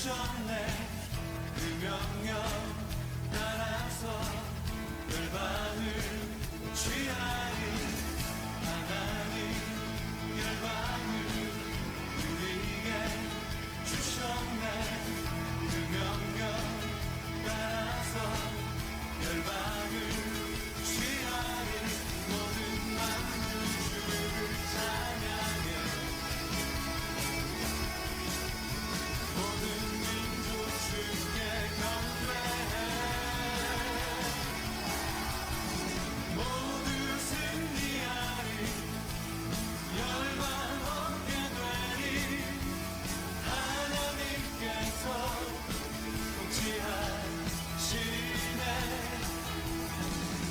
주셨네. 그 명령 따라서 열방을 취하리. 하나님 열방을 우리에게 주셨네. 그 명령 따라서 열방을 취하리. 모든 만물 주를 찬양해. 모든 민족 주께 경배해. 모두 승리하리. 열방 얻게 되리. 하나님께서 통치하시네.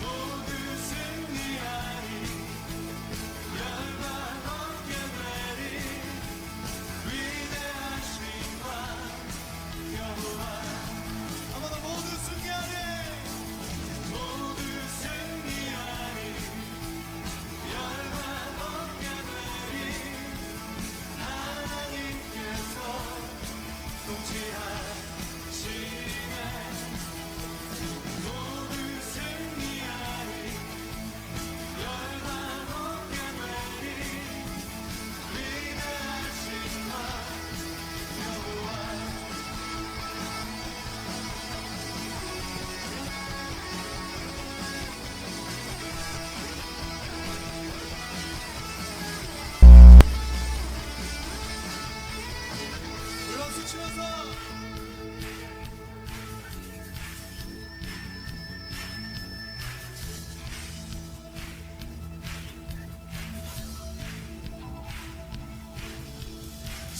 모두 승리하리. 열방 얻게 되리. 위대하신 왕 여호와. 아마도 모두 승리하리. 모두 승리하리. 열방 얻게 되리. 하나님께서 통치하시네. 모두 승리하리. 열방 얻게 되리. 위대하신 왕 여호와. 박수 치면서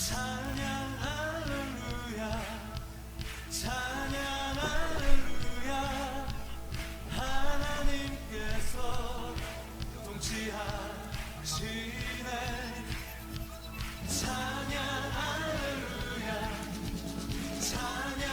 찬양 할렐루야. 찬양 할렐루야. 하나님께서 통치하시네. 찬양 할렐루야. 찬양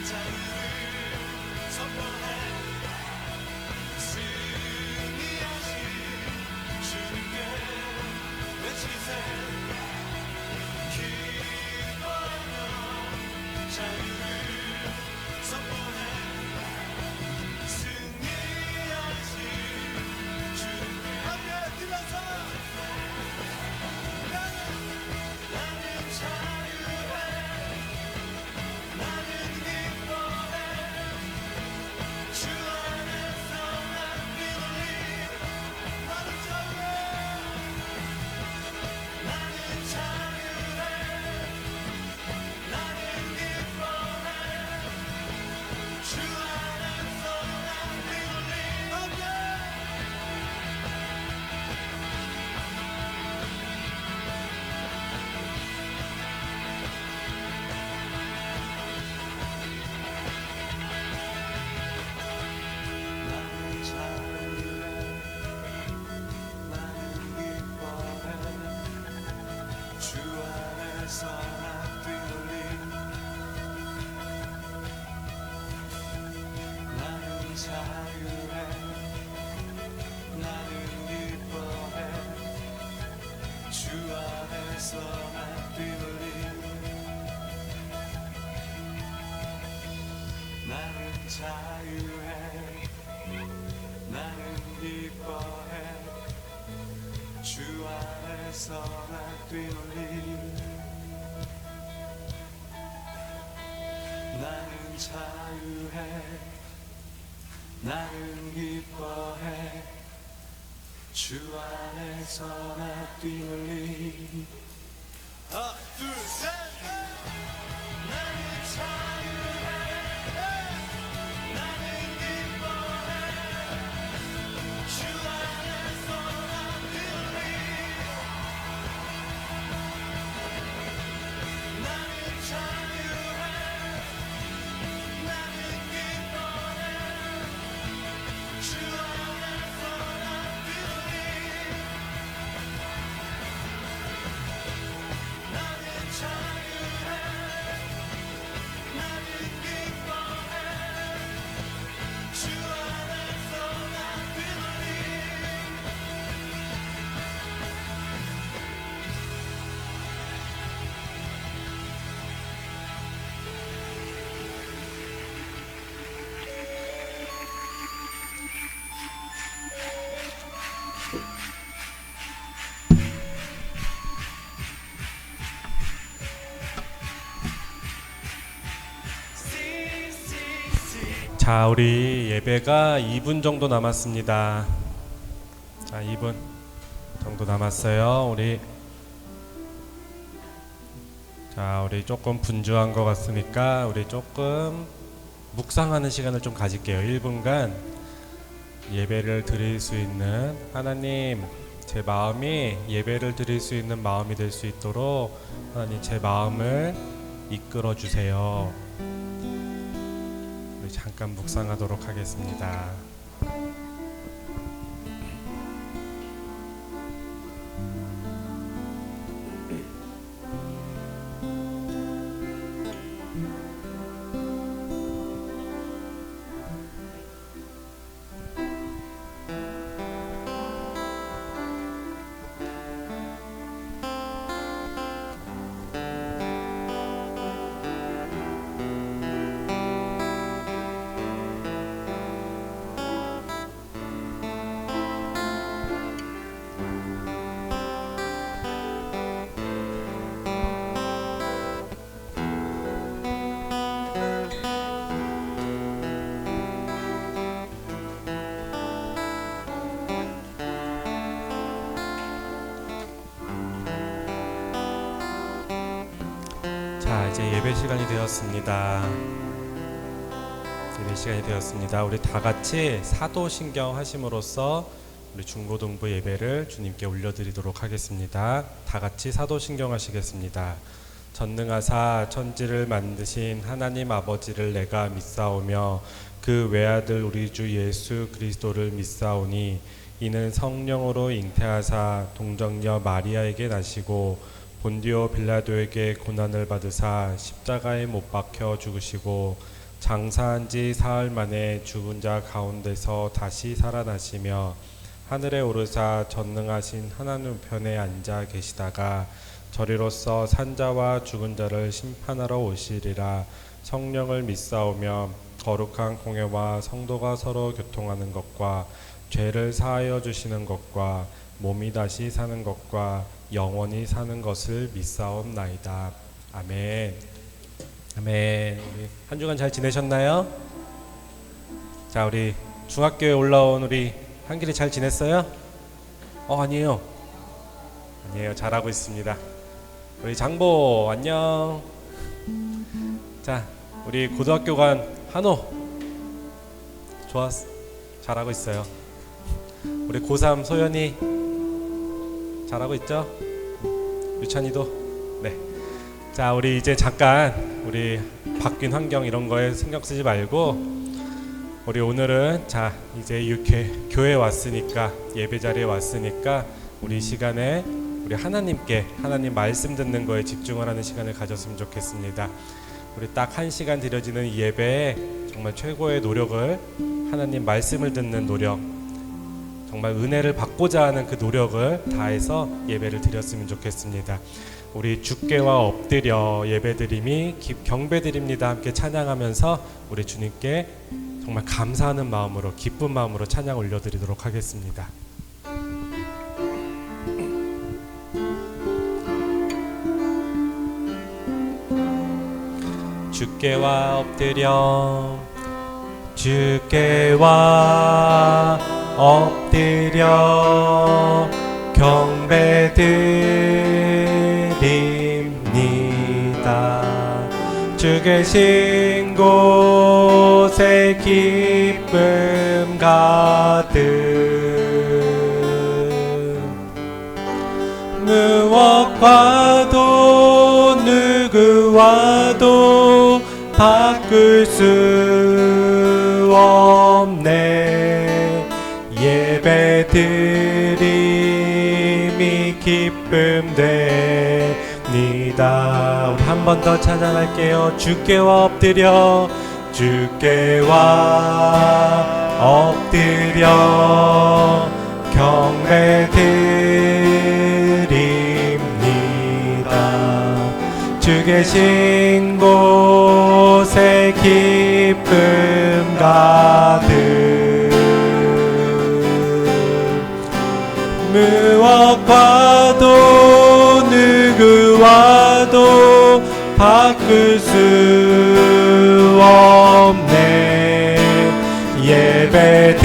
자유를 선포해 승리하신 주님께 외치세 기뻐하며 자유를 선포해 승리하신 주님께 함께 뛰면서 나는 자유해 나는 기뻐해 주 안에서 난 뛰놀리 나는 자유해 나는 자유해 나는 기뻐해 주 안에서 난 뛰놀리 함께 나는 자유해 나는 기뻐해 주 안에서 난 뛰놀리 나는 자유해 나는 기뻐해 주 안에서 난 뛰놀리 나는 자유해 나는 기뻐해 주 안에서 난 뛰놀리 나는 자유해 나는 기뻐해 주 안에서 난 뛰놀리 하나 둘셋 나는 자유해 나는 기뻐해 주 안에서 난 뛰놀리 나는 자유해 나는 기뻐해 주 안에서 난 뛰놀리 나는 자유해 나는 기뻐해 주 안에서 난 뛰놀리 자, 우리 예배가 2분 정도 남았습니다. 자, 2분 정도 남았어요. 우리 조금 분주한 것 같으니까 우리 조금 묵상하는 시간을 좀 가질게요. 1분간 예배를 드릴 수 있는 하나님, 제 마음이 예배를 드릴 수 있는 마음이 될 수 있도록 하나님 제 마음을 이끌어 주세요. 우리 잠깐 묵상하도록 하겠습니다. 자, 이제 예배 시간이 되었습니다. 예배 시간이 되었습니다. 우리 다 같이 사도신경 하심으로써 우리 중고등부 예배를 주님께 올려드리도록 하겠습니다. 다 같이 사도신경 하시겠습니다. 전능하사 천지를 만드신 하나님 아버지를 내가 믿사오며 그 외아들 우리 주 예수 그리스도를 믿사오니 이는 성령으로 잉태하사 동정녀 마리아에게 나시고 본디오 빌라도에게 고난을 받으사 십자가에 못 박혀 죽으시고 장사한 지 사흘 만에 죽은 자 가운데서 다시 살아나시며 하늘에 오르사 전능하신 하나님 편에 앉아 계시다가 저리로서 산자와 죽은 자를 심판하러 오시리라. 성령을 믿사오며 거룩한 공회와 성도가 서로 교통하는 것과 죄를 사하여 주시는 것과 몸이 다시 사는 것과 영원히 사는 것을 믿사옵나이다. 아멘. 아멘. 우리 한 주간 잘 지내셨나요? 자, 우리 중학교에 올라온 우리 한길이 잘 지냈어요? 아니에요. 아니에요. 잘하고 있습니다. 우리 장보 안녕. 자, 우리 고등학교 간 한호 좋았어. 잘하고 있어요. 우리 고3 소연이 잘하고 있죠? 유찬이도. 네. 자, 우리 이제 잠깐 우리 바뀐 환경 이런 거에 신경 쓰지 말고 우리 오늘은 자 이제 이렇게 교회에 왔으니까 예배 자리에 왔으니까 우리 시간에 우리 하나님께 하나님 말씀 듣는 거에 집중을 하는 시간을 가졌으면 좋겠습니다. 우리 딱 1시간 드려지는 이 예배에 정말 최고의 노력을 하나님 말씀을 듣는 노력, 정말 은혜를 받고자 하는 그 노력을 다해서 예배를 드렸으면 좋겠습니다. 우리 주께와 엎드려 예배드림이 경배드립니다. 함께 찬양하면서 우리 주님께 정말 감사하는 마음으로 기쁜 마음으로 찬양 올려드리도록 하겠습니다. 주께와 엎드려 주께와 엎드려 경배드립니다. 주 계신 곳에 기쁨 가득 무엇과도 누구와도 바꿀 수 없네. 예배드림이 기쁨 됩니다. 우리 한 번 더 찬양할게요. 주께와 엎드려 주께와 엎드려 경배드립니다. 주 계신 곳에 기쁨 가득 무엇과도 누구와도 바꿀 수 없네. 예배드림이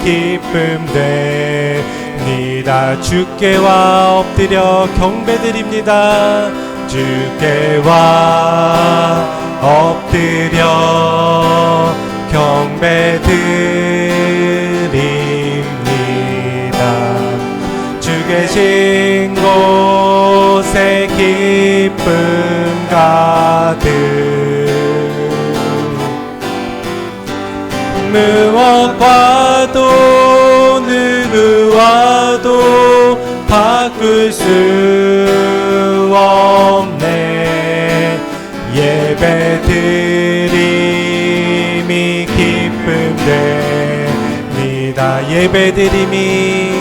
기쁨 됩니다. 주께와 엎드려 경배드립니다. 주께와 엎드려 경배드립니다. 주 계신 곳에 기쁨 가득 무엇과도 누구와도 바꿀 수 없네. 예배드림이 기쁨 됩니다. 예배드림이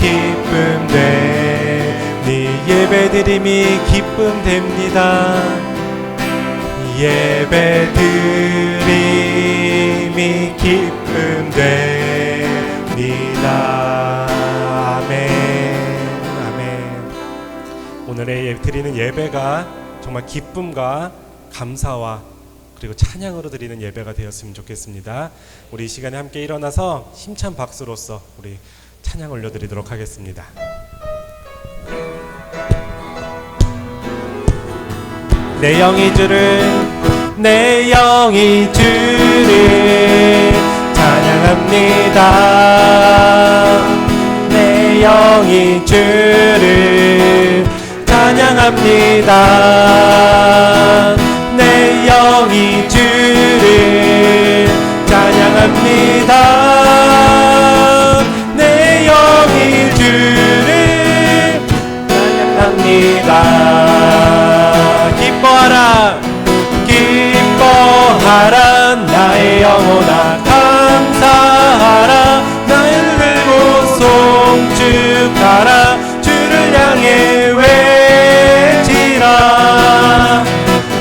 기쁨 되니 예배드림이 기쁨 됩니다. 예배드림이 기쁨 됩니다. 아멘. 아멘. 오늘의 드리는 예배가 정말 기쁨과 감사와 그리고 찬양으로 드리는 예배가 되었으면 좋겠습니다. 우리 이 시간에 함께 일어나서 힘찬 박수로서 우리 찬양 올려드리도록 하겠습니다. 내 영이 주를 찬양합니다. 내 영이 주를 찬양합니다. 내 영이 주를 찬양합니다. 내 영이 주를 축하라 주를 향해 외치라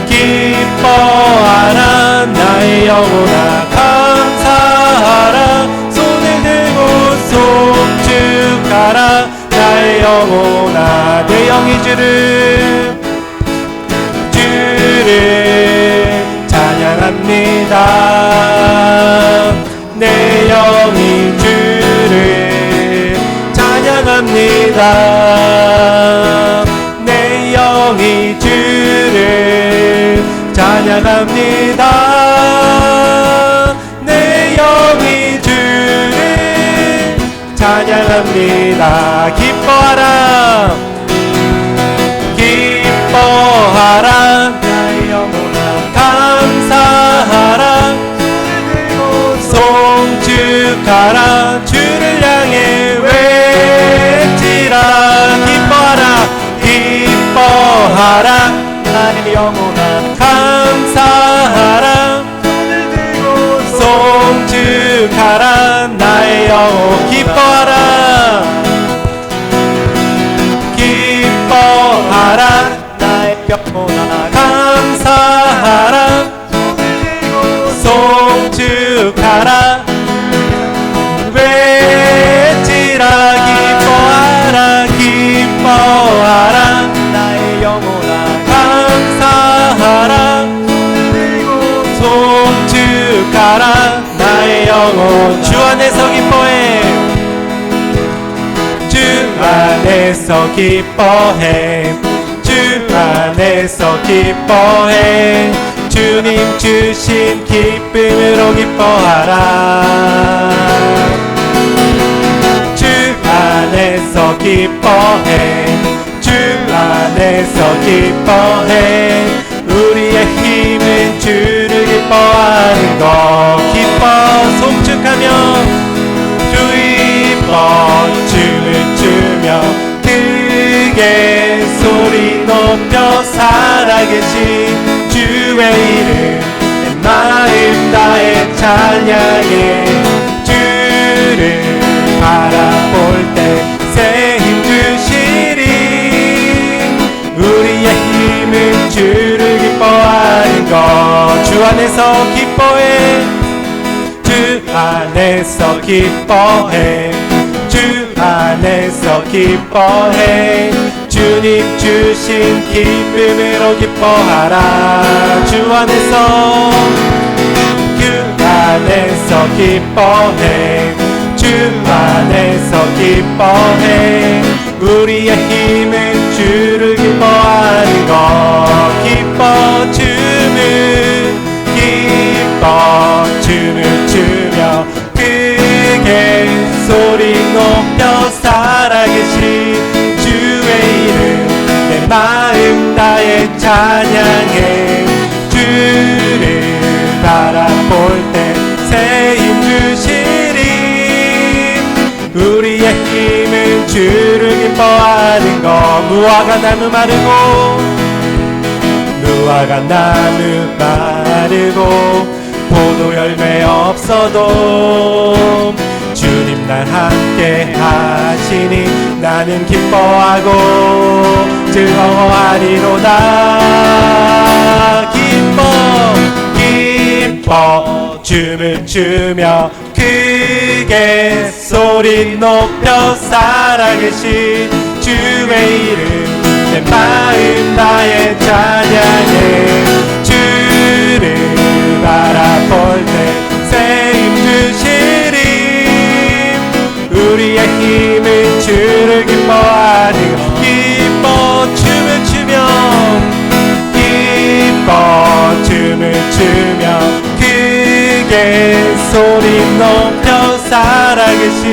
기뻐하라 나의 영혼아 감사하라 손을 들고 송축하라 나의 영혼아 내 영이 주를 찬양합니다 내 영이 주를 찬양합니다 내 영이 주를 찬양합니다 내 영이 주를 찬양합니다 기뻐하라 기뻐하라 나의 영혼아 감사하라 송축하라 주를 향해 외치라 기뻐하라 기뻐하라 나의 영혼아 감사하라 송축하라 나의 영혼 기뻐하라 기뻐하라 나의 영혼아 감사하라 송축하라 외치라 기뻐하라 기뻐하라 나의 영혼아 감사하라 송축하라 나의 영혼 주 안에서 기뻐해 주 안에서 기뻐해 주 안에서 기뻐해 주님 주신 기쁨으로 기뻐하라 주 안에서 기뻐해 주 안에서 기뻐해 우리의 힘은 주를 기뻐하는 것 기뻐 송축하며 주 이뻐 춤을 추며 크게 소리 높여 살아계신 주의 이름 내 마음 다해 찬양해 주를 바라볼 때 새 힘 주시리 우리의 힘은 주를 기뻐하는 것 주 안에서 기뻐해 주 안에서 기뻐해 주 안에서 기뻐해 주님 주신 기쁨으로 기뻐하라 주 안에서 주 안에서 기뻐해 주 안에서 기뻐해 우리의 힘은 주를 기뻐하는 것 기뻐 춤을 추며 크게 소리 높여 살아계신 주의 이름 내 마음 다해 찬양해 주를 바라볼 때 새 힘 주시리 우리의 힘은 주를 기뻐하는 것 무화과 나무 마르고 무화과 나무 마르고 포도 열매 없어도 주님 날 함께 하시니 나는 기뻐하고 즐거워하리로다 기뻐 춤을 추며 크게 소리 높여 살아계신 주의 이름 내 마음 다해 찬양해 주를 바라볼 때 새 힘 주시리 우리의 힘은 주를 기뻐하는 기뻐 춤을 추며 크게 소리 높여 살아계신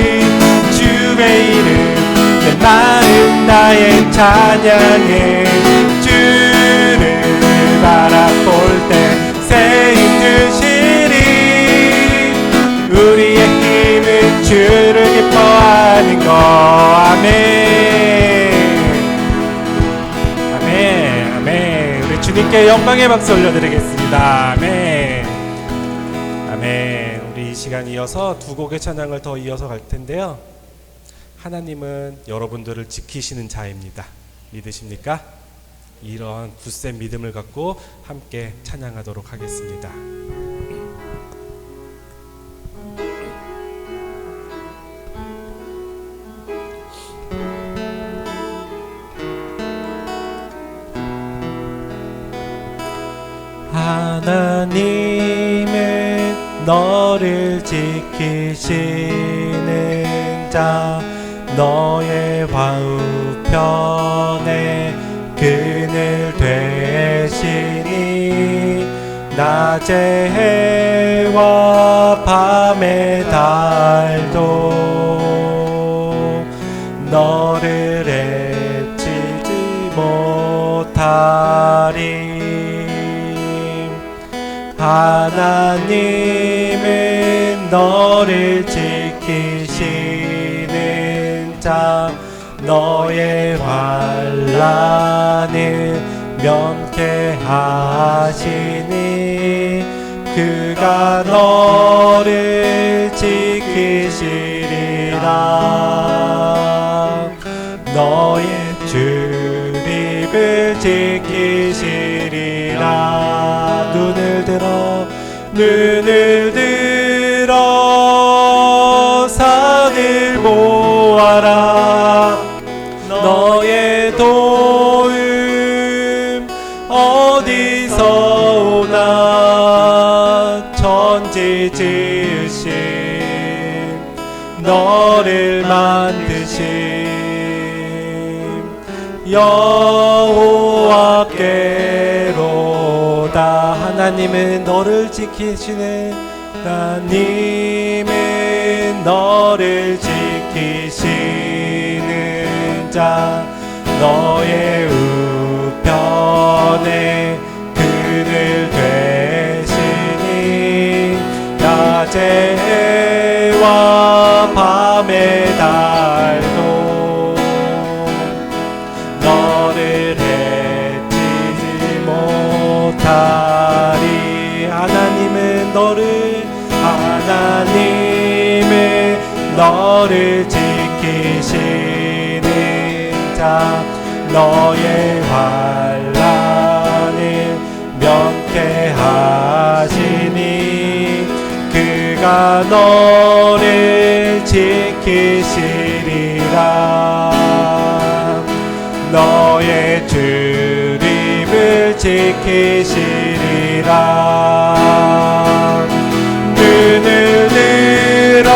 주의 이름 내 마음 다해 찬양해 주를 바라볼 때 새 힘 주시리 우리의 힘은 주를 기뻐하는 것 아멘 아멘 아멘 우리 주님께 영광의 박수 올려드리겠습니다 아멘 아멘 우리 이 시간 이어서 두 곡의 찬양을 더 이어서 갈 텐데요 하나님은 여러분들을 지키시는 자입니다. 믿으십니까? 이러한 굳센 믿음을 갖고 함께 찬양하도록 하겠습니다. 하나님은 너를 지키시는 자, 너의 좌우편에 그늘 되시니 낮의 해와 밤의 달도 너를 해치지 못하리. 하나님은 너를 지키시는 자, 너의 환난을 면케하시니 그가 너를 지키시리라. 너의 출입을 지키시리라. 눈을 들어 산을 보아라. 너의 도움 어디서 오나. 천지 지으신 너를 만드신 여호와께로다. 하나님은 너를 지키시네. 하나님은 너를 지키시는 자, 너의 우편에 그늘 되시니 낮의 해와 밤의 달도 너를 해치지 못하리. 하나님은 너를 지키시는 자, 너의 환난을 면케하시니 그가 너를 지키시리라. 너의 출입을 지키시리라. 눈을 들어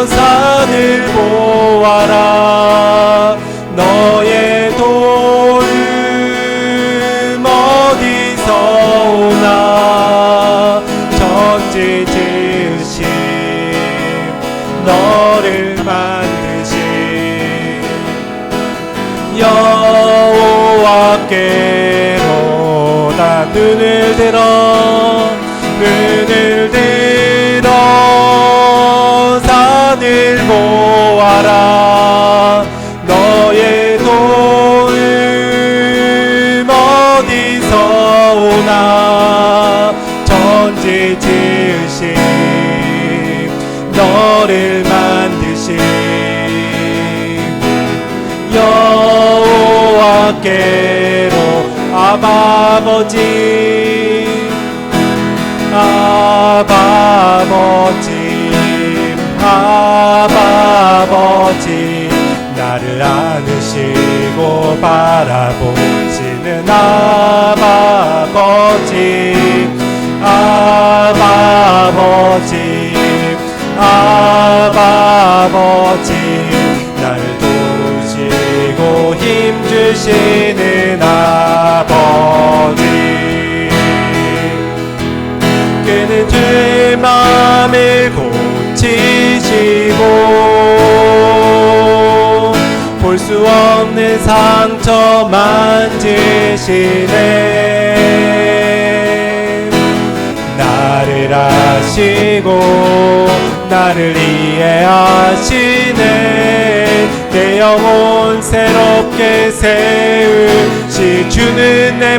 산을 보아라. 너의 도움 어디서 오나. 천지 지으신 너를 만드신 여호와께로다. 눈을 들어 산을 보아라. 너의 도움 어디서 오나. 천지 지으신 너를 만드신 여호와께로. 아버지 나를 안으시고 바라보시는 아버지 나를 도우시고 힘주시는 아버지. 그는 죄의 마음을 고치시고 볼 수 없는 상처 만지시네. 나를 아시고 나를 이해하시네. 내 영혼 새롭게 세우시. 주는 내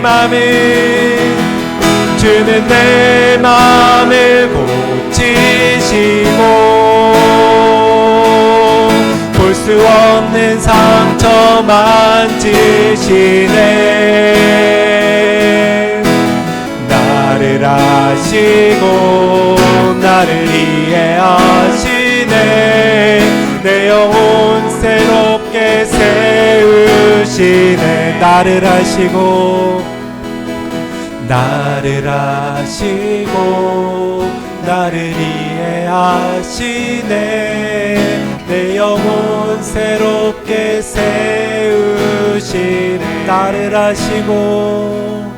맘을 고치시고 볼 수 없는 상처 만지시네. 나를 아시고 나를 이해하시네. 내 영혼 새롭게 세우시네. 나를 아시고 나를 아시고 나를 이해하시네. 내 영혼 새롭게 세우시네. 나를 아시고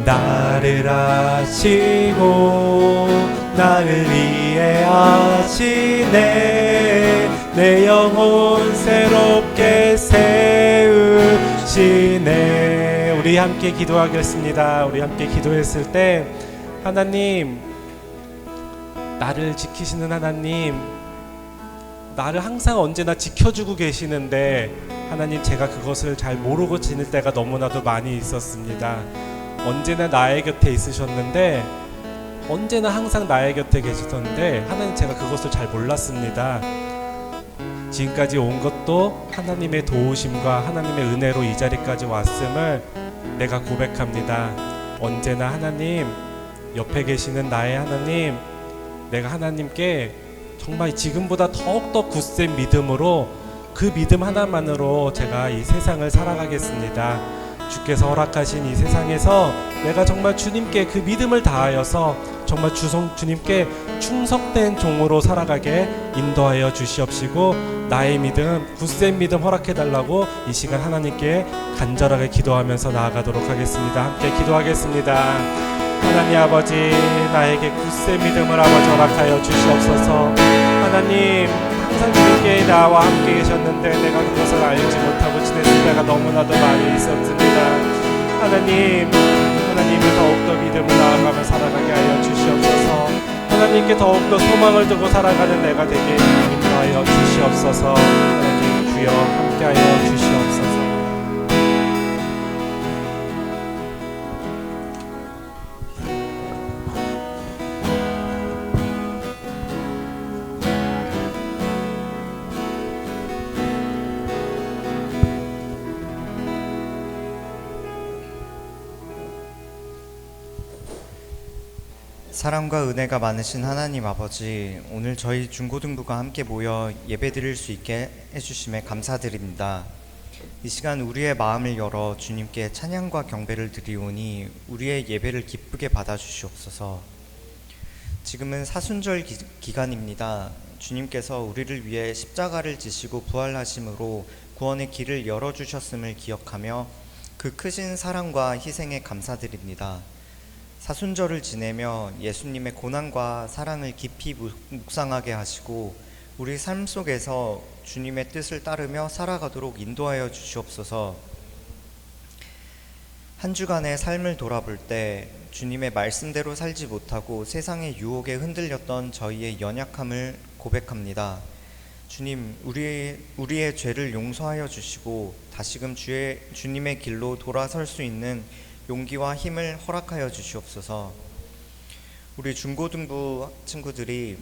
나를 아시고 나를 이해하시네. 내 영혼 새롭게 세우시네. 우리 함께 기도하겠습니다. 우리 함께 기도했을 때 하나님, 나를 지키시는 하나님, 나를 항상 언제나 지켜주고 계시는데 하나님, 제가 그것을 잘 모르고 지낼 때가 너무나도 많이 있었습니다. 언제나 나의 곁에 있으셨는데, 언제나 항상 나의 곁에 계시던데 하나님, 제가 그것을 잘 몰랐습니다. 지금까지 온 것도 하나님의 도우심과 하나님의 은혜로 이 자리까지 왔음을 내가 고백합니다. 언제나 하나님, 옆에 계시는 나의 하나님, 내가 하나님께 정말 지금보다 더욱더 굳센 믿음으로, 그 믿음 하나만으로 제가 이 세상을 살아가겠습니다. 주께서 허락하신 이 세상에서 내가 정말 주님께 그 믿음을 다하여서 정말 주님께 충성된 종으로 살아가게 인도하여 주시옵시고, 나의 믿음, 굳센 믿음 허락해달라고 이 시간 하나님께 간절하게 기도하면서 나아가도록 하겠습니다. 함께 기도하겠습니다. 하나님 아버지, 나에게 굳센 믿음을 아버지 허락하여 주시옵소서. 하나님, 항상 주님께 나와 함께 계셨는데 내가 그것을 알지 못하고 지냈을 때가 너무나도 많이 있었습니다. 하나님, 하나님을 더욱더 믿음을 나아가며 살아가게 하여 주시옵소서. 하나님께 더욱더 소망을 두고 살아가는 내가 되게 인도하여 주시옵소서. 하나님 주여 함께하여 주시옵소서. 사랑과 은혜가 많으신 하나님 아버지, 오늘 저희 중고등부가 함께 모여 예배드릴 수 있게 해주심에 감사드립니다. 이 시간 우리의 마음을 열어 주님께 찬양과 경배를 드리오니 우리의 예배를 기쁘게 받아주시옵소서. 지금은 사순절 기간입니다. 주님께서 우리를 위해 십자가를 지시고 부활하심으로 구원의 길을 열어주셨음을 기억하며 그 크신 사랑과 희생에 감사드립니다. 사순절을 지내며 예수님의 고난과 사랑을 깊이 묵상하게 하시고 우리 삶 속에서 주님의 뜻을 따르며 살아가도록 인도하여 주시옵소서. 한 주간의 삶을 돌아볼 때 주님의 말씀대로 살지 못하고 세상의 유혹에 흔들렸던 저희의 연약함을 고백합니다. 주님, 우리의 죄를 용서하여 주시고 다시금 주님의 길로 돌아설 수 있는 용기와 힘을 허락하여 주시옵소서. 우리 중고등부 친구들이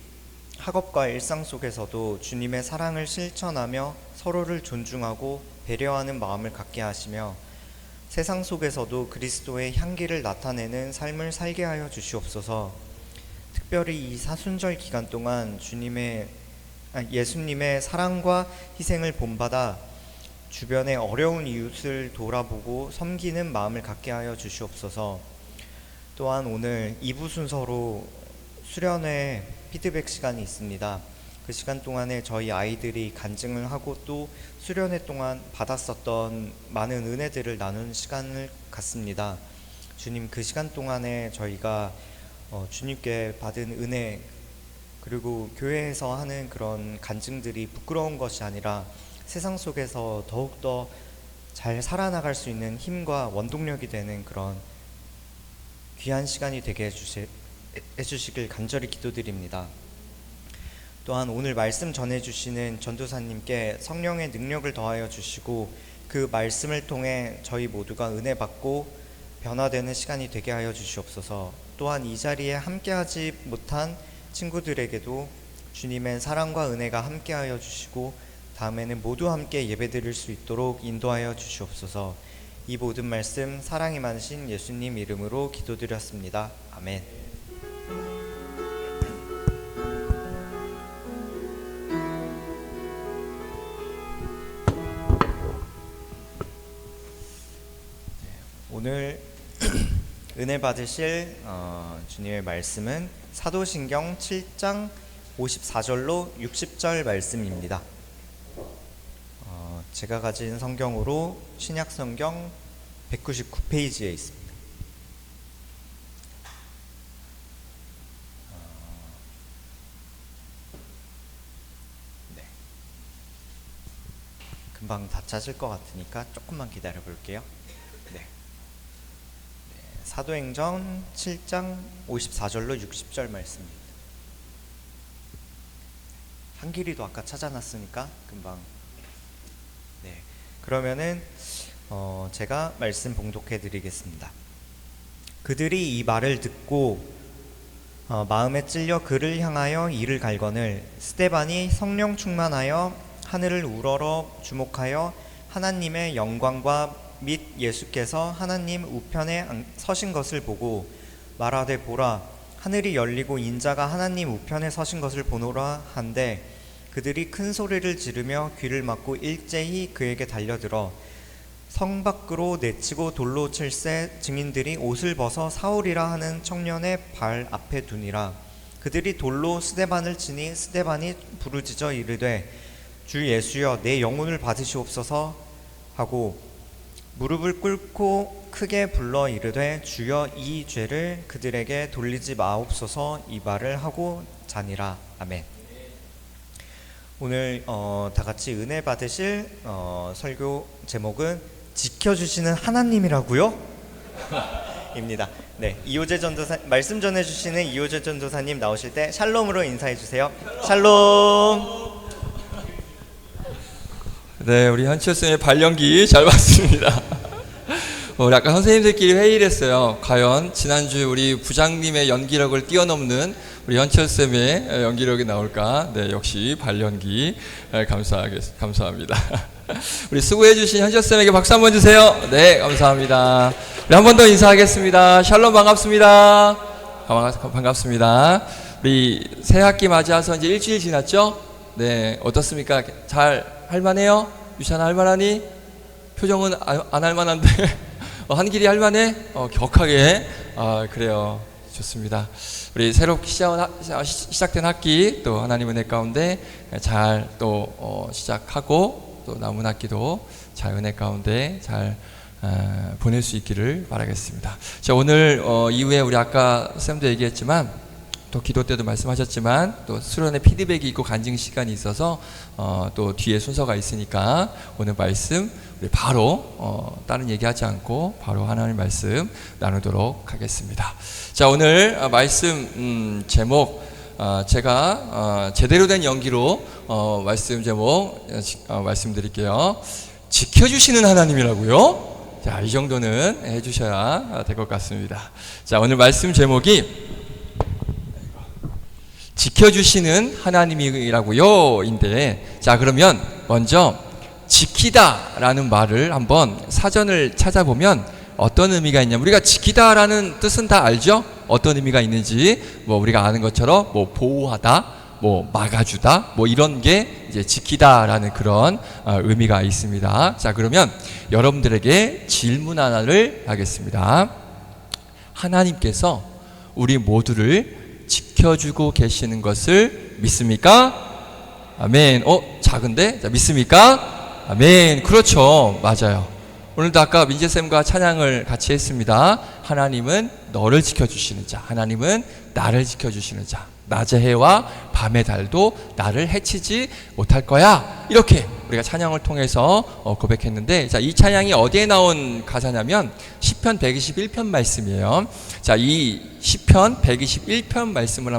학업과 일상 속에서도 주님의 사랑을 실천하며 서로를 존중하고 배려하는 마음을 갖게 하시며 세상 속에서도 그리스도의 향기를 나타내는 삶을 살게 하여 주시옵소서. 특별히 이 사순절 기간 동안 예수님의 사랑과 희생을 본받아 주변의 어려운 이웃을 돌아보고 섬기는 마음을 갖게 하여 주시옵소서. 또한 오늘 2부 순서로 수련회 피드백 시간이 있습니다. 그 시간 동안에 저희 아이들이 간증을 하고 또 수련회 동안 받았었던 많은 은혜들을 나누는 시간을 갖습니다. 주님, 그 시간 동안에 저희가 주님께 받은 은혜, 그리고 교회에서 하는 그런 간증들이 부끄러운 것이 아니라 세상 속에서 더욱더 잘 살아나갈 수 있는 힘과 원동력이 되는 그런 귀한 시간이 되게 해주시길 간절히 기도드립니다. 또한 오늘 말씀 전해주시는 전도사님께 성령의 능력을 더하여 주시고 그 말씀을 통해 저희 모두가 은혜 받고 변화되는 시간이 되게 하여 주시옵소서. 또한 이 자리에 함께하지 못한 친구들에게도 주님의 사랑과 은혜가 함께하여 주시고 다음에는 모두 함께 예배드릴 수 있도록 인도하여 주시옵소서. 이 모든 말씀 사랑이 많으신 예수님 이름으로 기도드렸습니다. 아멘. 오늘 은혜 받으실 주님의 말씀은 사도신경 7장 54절로 60절 말씀입니다. 제가 가진 성경으로 신약성경 199페이지에 있습니다. 네. 금방 다 찾을 것 같으니까 조금만 기다려 볼게요. 네. 사도행전 7장 54절로 60절 말씀입니다. 한길이도 아까 찾아놨으니까 금방. 네, 그러면은 제가 말씀 봉독해 드리겠습니다. 그들이 이 말을 듣고 마음에 찔려 그를 향하여 이를 갈거늘 스데반이 성령 충만하여 하늘을 우러러 주목하여 하나님의 영광과 및 예수께서 하나님 우편에 서신 것을 보고 말하되 보라 하늘이 열리고 인자가 하나님 우편에 서신 것을 보노라 한데 그들이 큰 소리를 지르며 귀를 막고 일제히 그에게 달려들어 성 밖으로 내치고 돌로 칠새 증인들이 옷을 벗어 사울이라 하는 청년의 발 앞에 두니라. 그들이 돌로 스데반을 치니 스데반이 부르짖어 이르되 주 예수여 내 영혼을 받으시옵소서 하고 무릎을 꿇고 크게 불러 이르되 주여 이 죄를 그들에게 돌리지 마옵소서 이 말을 하고 자니라. 아멘. 오늘 다 같이 은혜 받으실 설교 제목은 지켜주시는 하나님이라고요? 입니다. 네, 이호재 전도사 말씀 전해주시는 이호재 전도사님 나오실 때 샬롬으로 인사해 주세요. 샬롬. 네, 우리 현철쌤의 발연기 잘 봤습니다. 우리 아까 선생님들끼리 회의를 했어요. 과연 지난주 우리 부장님의 연기력을 뛰어넘는 우리 현철쌤의 연기력이 나올까? 네, 역시 발연기 감사합니다. 우리 수고해주신 현철쌤에게 박수 한번 주세요. 네, 감사합니다. 우리 한 번 더 인사하겠습니다. 샬롬 반갑습니다. 반갑습니다. 우리 새 학기 맞이해서 이제 일주일 지났죠? 네, 어떻습니까? 잘 할만해요? 유찬아 할만하니? 표정은 안 할만한데 한길이 할만해? 격하게. 그래요. 좋습니다. 우리 새롭게 시작된 학기 또 하나님 은혜 가운데 잘 또 시작하고 또 남은 학기도 잘 은혜 가운데 잘 보낼 수 있기를 바라겠습니다. 자, 오늘 이후에 우리 아까 쌤도 얘기했지만 또 기도 때도 말씀하셨지만 또 수련의 피드백이 있고 간증 시간이 있어서 또 뒤에 순서가 있으니까 오늘 말씀 우리 바로 다른 얘기하지 않고 바로 하나님 말씀 나누도록 하겠습니다. 자, 오늘 말씀 제목 제가 제대로 된 연기로 말씀 제목 말씀드릴게요. 지켜주시는 하나님이라고요? 자, 이 정도는 해주셔야 될 것 같습니다. 자, 오늘 말씀 제목이 지켜주시는 하나님이라고요 인데, 자, 그러면 먼저 지키다 라는 말을 한번 사전을 찾아보면 어떤 의미가 있냐면, 우리가 지키다 라는 뜻은 다 알죠? 어떤 의미가 있는지 뭐 우리가 아는 것처럼 뭐 보호하다, 뭐 막아주다, 뭐 이런 게 이제 지키다 라는 그런 의미가 있습니다. 자, 그러면 여러분들에게 질문 하나를 하겠습니다. 하나님께서 우리 모두를 지켜주고 계시는 것을 믿습니까? 아멘. 작은데? 자, 믿습니까? 아멘. 그렇죠. 맞아요. 오늘도 아까 민재쌤과 찬양을 같이 했습니다. 하나님은 너를 지켜주시는 자, 하나님은 나를 지켜주시는 자, 낮의 해와 밤의 달도 나를 해치지 못할 거야, 이렇게 우리가 찬양을 통해서 고백했는데, 자, 이 찬양이 어디에 나온 가사냐면 시편 121편 말씀이에요. 자, 이 시편 121편 말씀을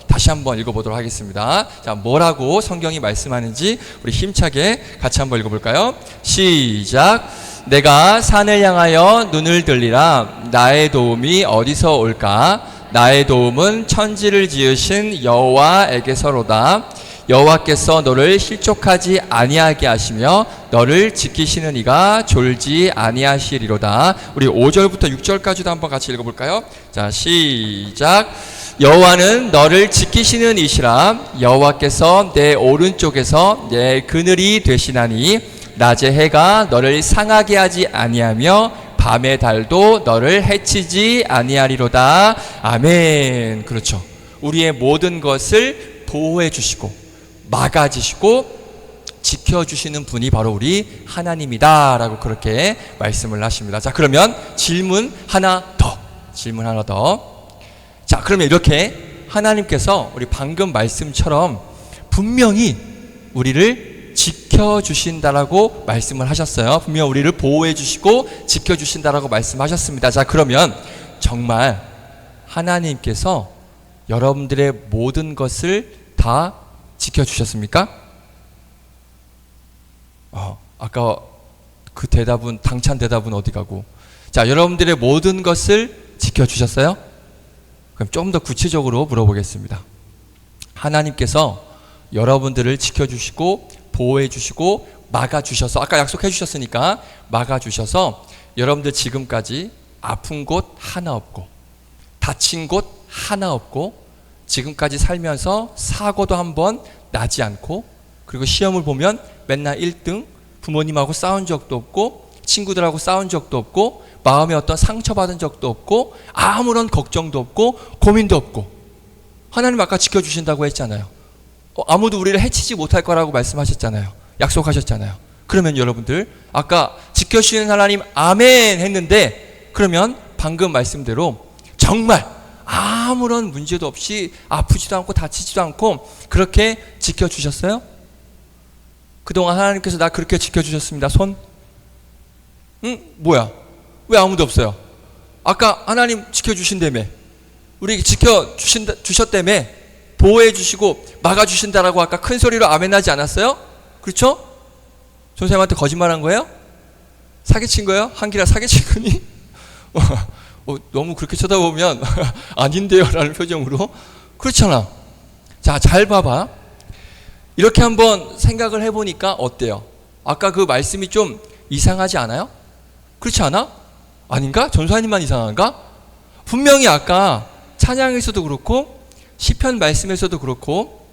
다시 한번 읽어보도록 하겠습니다. 자, 뭐라고 성경이 말씀하는지 우리 힘차게 같이 한번 읽어볼까요? 시작. 내가 산을 향하여 눈을 들리라. 나의 도움이 어디서 올까? 나의 도움은 천지를 지으신 여호와에게서로다. 여호와께서 너를 실족하지 아니하게 하시며 너를 지키시는 이가 졸지 아니하시리로다. 우리 5절부터 6절까지도 한번 같이 읽어볼까요? 자, 시작. 여호와는 너를 지키시는 이시라. 여호와께서 내 오른쪽에서 내 그늘이 되시나니 낮의 해가 너를 상하게 하지 아니하며 밤의 달도 너를 해치지 아니하리로다. 아멘. 그렇죠. 우리의 모든 것을 보호해 주시고 막아주시고 지켜주시는 분이 바로 우리 하나님이다 라고 그렇게 말씀을 하십니다. 자, 그러면 질문 하나 더. 자, 그러면 이렇게 하나님께서 우리 방금 말씀처럼 분명히 우리를 지켜주신다라고 말씀을 하셨어요. 분명 우리를 보호해 주시고 지켜주신다라고 말씀하셨습니다. 자, 그러면 정말 하나님께서 여러분들의 모든 것을 다 지켜주셨습니까? 아까 그 대답은, 당찬 대답은 어디 가고? 자, 여러분들의 모든 것을 지켜주셨어요? 그럼 좀 더 구체적으로 물어보겠습니다. 하나님께서 여러분들을 지켜주시고 보호해주시고 막아주셔서, 아까 약속해주셨으니까 막아주셔서 여러분들 지금까지 아픈 곳 하나 없고 다친 곳 하나 없고 지금까지 살면서 사고도 한번 나지 않고, 그리고 시험을 보면 맨날 1등, 부모님하고 싸운 적도 없고 친구들하고 싸운 적도 없고 마음에 어떤 상처받은 적도 없고 아무런 걱정도 없고 고민도 없고, 하나님 아까 지켜주신다고 했잖아요. 아무도 우리를 해치지 못할 거라고 말씀하셨잖아요. 약속하셨잖아요. 그러면 여러분들 아까 지켜주시는 하나님 아멘 했는데, 그러면 방금 말씀대로 정말 아무런 문제도 없이 아프지도 않고 다치지도 않고 그렇게 지켜주셨어요? 그동안 하나님께서 나 그렇게 지켜주셨습니다. 손? 뭐야? 왜 아무도 없어요? 아까 하나님 지켜주신다며, 우리 지켜주셨다며, 보호해주시고 막아주신다라고 아까 큰 소리로 아멘 하지 않았어요? 그렇죠? 전사님한테 거짓말한 거예요? 사기친 거예요? 한기라 사기친 거니? 너무 그렇게 쳐다보면 아닌데요 라는 표정으로. 그렇잖아. 자, 잘 봐봐. 이렇게 한번 생각을 해보니까 어때요? 아까 그 말씀이 좀 이상하지 않아요? 그렇지 않아? 아닌가? 전사님만 이상한가? 분명히 아까 찬양에서도 그렇고 시편 말씀에서도 그렇고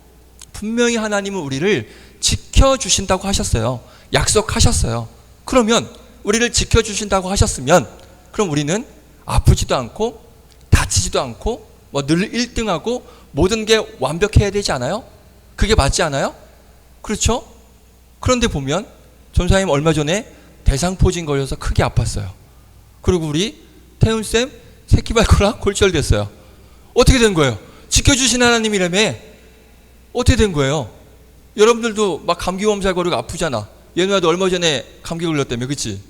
분명히 하나님은 우리를 지켜주신다고 하셨어요. 약속하셨어요. 그러면 우리를 지켜주신다고 하셨으면 그럼 우리는 아프지도 않고 다치지도 않고 늘 1등하고 모든 게 완벽해야 되지 않아요? 그게 맞지 않아요? 그렇죠? 그런데 보면 전사님 얼마 전에 대상포진 걸려서 크게 아팠어요. 그리고 우리 태훈쌤 새끼발가락 골절됐어요. 어떻게 된 거예요? 지켜주신 하나님이라며. 어떻게 된 거예요? 여러분들도 막 감기 몸살 걸리고 아프잖아. 얘 누나도 얼마 전에 감기 걸렸다며, 그치?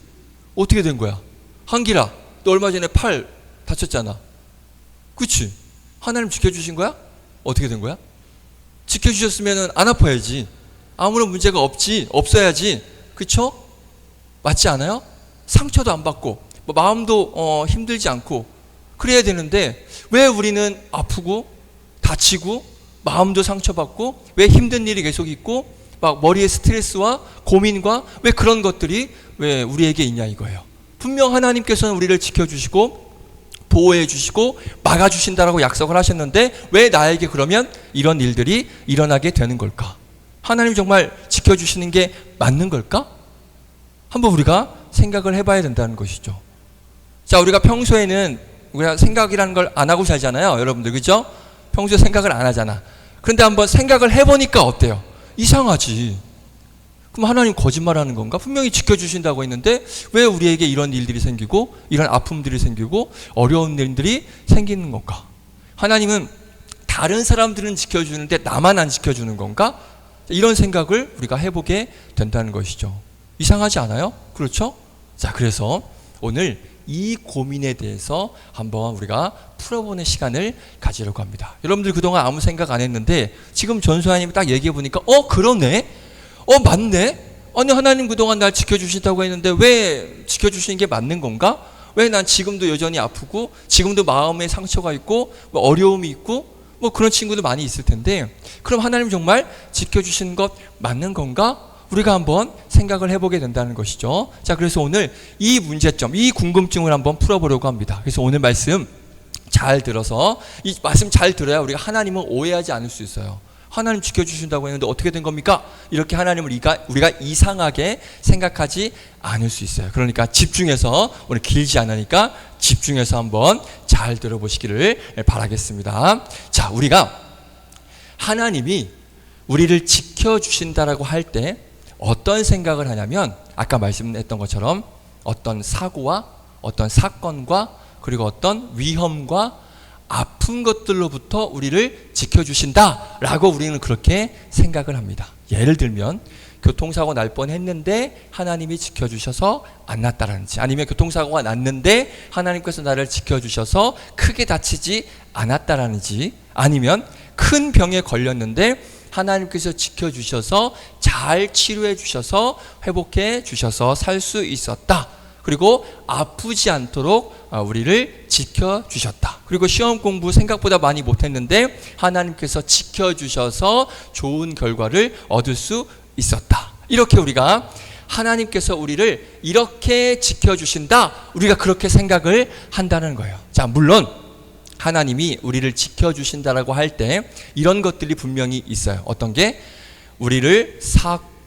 어떻게 된 거야? 한기라, 너 얼마 전에 팔 다쳤잖아. 그치? 하나님 지켜주신 거야? 어떻게 된 거야? 지켜주셨으면 안 아파야지. 아무런 문제가 없어야지. 그쵸? 맞지 않아요? 상처도 안 받고 마음도 힘들지 않고 그래야 되는데, 왜 우리는 아프고 다치고 마음도 상처받고 왜 힘든 일이 계속 있고 막 머리에 스트레스와 고민과 왜 그런 것들이 왜 우리에게 있냐 이거예요. 분명 하나님께서는 우리를 지켜주시고 보호해 주시고 막아주신다라고 약속을 하셨는데 왜 나에게 그러면 이런 일들이 일어나게 되는 걸까? 하나님 정말 지켜주시는 게 맞는 걸까? 한번 우리가 생각을 해봐야 된다는 것이죠. 자, 우리가 평소에는 우리가 생각이라는 걸 안 하고 살잖아요. 여러분들, 그죠? 평소에 생각을 안 하잖아. 그런데 한번 생각을 해보니까 어때요? 이상하지. 그럼 하나님 거짓말하는 건가? 분명히 지켜주신다고 했는데 왜 우리에게 이런 일들이 생기고 이런 아픔들이 생기고 어려운 일들이 생기는 건가? 하나님은 다른 사람들은 지켜주는데 나만 안 지켜주는 건가? 이런 생각을 우리가 해보게 된다는 것이죠. 이상하지 않아요? 그렇죠? 자, 그래서 오늘 이 고민에 대해서 한번 우리가 풀어보는 시간을 가지려고 합니다. 여러분들 그동안 아무 생각 안 했는데 지금 전수하님이 딱 얘기해 보니까 그러네? 맞네? 아니, 하나님 그동안 날 지켜주신다고 했는데 왜 지켜주시는 게 맞는 건가? 왜 난 지금도 여전히 아프고 지금도 마음에 상처가 있고 어려움이 있고 뭐 그런 친구도 많이 있을 텐데, 그럼 하나님 정말 지켜주시는 것 맞는 건가? 우리가 한번 생각을 해보게 된다는 것이죠. 자, 그래서 오늘 이 문제점, 이 궁금증을 한번 풀어보려고 합니다. 그래서 오늘 말씀 잘 들어서, 이 말씀 잘 들어야 우리가 하나님을 오해하지 않을 수 있어요. 하나님 지켜주신다고 했는데 어떻게 된 겁니까? 이렇게 하나님을 우리가 이상하게 생각하지 않을 수 있어요. 그러니까 집중해서, 오늘 길지 않으니까 집중해서 한번 잘 들어보시기를 바라겠습니다. 자, 우리가 하나님이 우리를 지켜주신다라고 할 때 어떤 생각을 하냐면, 아까 말씀했던 것처럼 어떤 사고와 어떤 사건과 그리고 어떤 위험과 아픈 것들로부터 우리를 지켜주신다라고 우리는 그렇게 생각을 합니다. 예를 들면 교통사고 날 뻔했는데 하나님이 지켜주셔서 안 났다라든지, 아니면 교통사고가 났는데 하나님께서 나를 지켜주셔서 크게 다치지 않았다라든지, 아니면 큰 병에 걸렸는데 하나님께서 지켜주셔서 잘 치료해 주셔서 회복해 주셔서 살 수 있었다. 그리고 아프지 않도록 우리를 지켜주셨다. 그리고 시험 공부 생각보다 많이 못했는데 하나님께서 지켜주셔서 좋은 결과를 얻을 수 있었다. 이렇게 우리가 하나님께서 우리를 이렇게 지켜주신다, 우리가 그렇게 생각을 한다는 거예요. 자, 물론 하나님이 우리를 지켜주신다라고 할 때 이런 것들이 분명히 있어요. 어떤 게? 우리를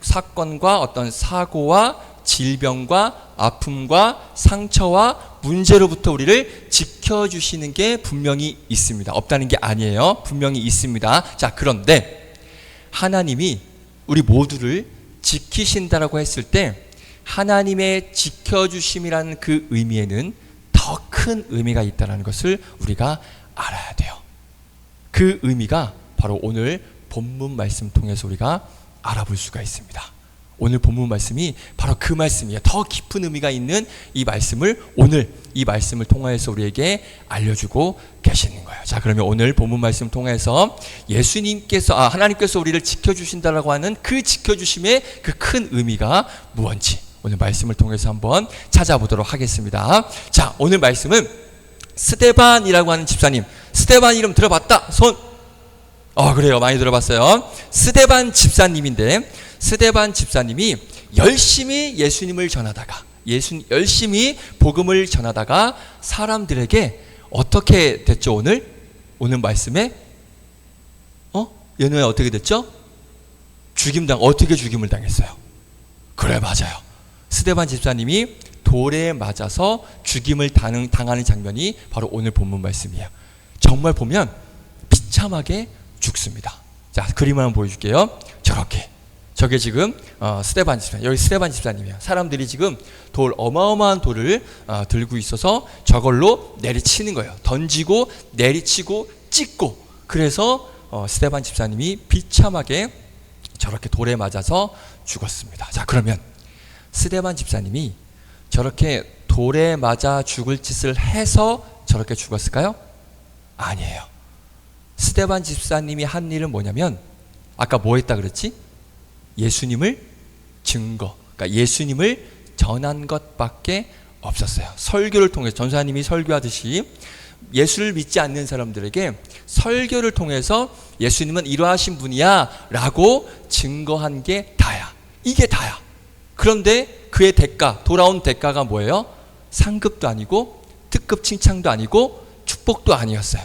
사건과 어떤 사고와 질병과 아픔과 상처와 문제로부터 우리를 지켜주시는 게 분명히 있습니다. 없다는 게 아니에요. 분명히 있습니다. 자, 그런데 하나님이 우리 모두를 지키신다라고 했을 때 하나님의 지켜주심이라는 그 의미에는 더 큰 의미가 있다는 것을 우리가 알아야 돼요. 그 의미가 바로 오늘 본문 말씀 통해서 우리가 알아볼 수가 있습니다. 오늘 본문 말씀이 바로 그 말씀이에요. 더 깊은 의미가 있는 이 말씀을 오늘 이 말씀을 통해서 우리에게 알려주고 계시는 거예요. 자, 그러면 오늘 본문 말씀 통해서 하나님께서 우리를 지켜주신다라고 하는 그 지켜주심의 그 큰 의미가 무엇인지 오늘 말씀을 통해서 한번 찾아보도록 하겠습니다. 자, 오늘 말씀은 스데반이라고 하는 집사님, 스데반 이름 들어봤다? 손. 그래요. 많이 들어봤어요. 스데반 집사님인데, 스데반 집사님이 열심히 예수님을 전하다가, 열심히 복음을 전하다가 사람들에게 어떻게 됐죠? 오늘 말씀에 얘는 어떻게 됐죠? 어떻게 죽임을 당했어요? 그래, 맞아요. 스데반 집사님이 돌에 맞아서 죽임을 당하는 장면이 바로 오늘 본문 말씀이에요. 정말 보면 비참하게 죽습니다. 자, 그림을 한번 보여줄게요. 저게 지금 스데반 집사님, 여기 스데반 집사님이에요. 사람들이 지금 어마어마한 돌을 들고 있어서 저걸로 내리치는 거예요. 던지고 내리치고 찍고. 그래서 스데반 집사님이 비참하게 저렇게 돌에 맞아서 죽었습니다. 자, 그러면 스데반 집사님이 저렇게 돌에 맞아 죽을 짓을 해서 저렇게 죽었을까요? 아니에요. 스데반 집사님이 한 일은 뭐냐면, 아까 뭐 했다 그랬지? 예수님을 그러니까 예수님을 전한 것밖에 없었어요. 설교를 통해서, 전사님이 설교하듯이 예수를 믿지 않는 사람들에게 설교를 통해서 예수님은 이러하신 분이야 라고 증거한 게 다야. 이게 다야. 그런데 그의 돌아온 대가가 뭐예요? 상급도 아니고 특급 칭찬도 아니고 축복도 아니었어요.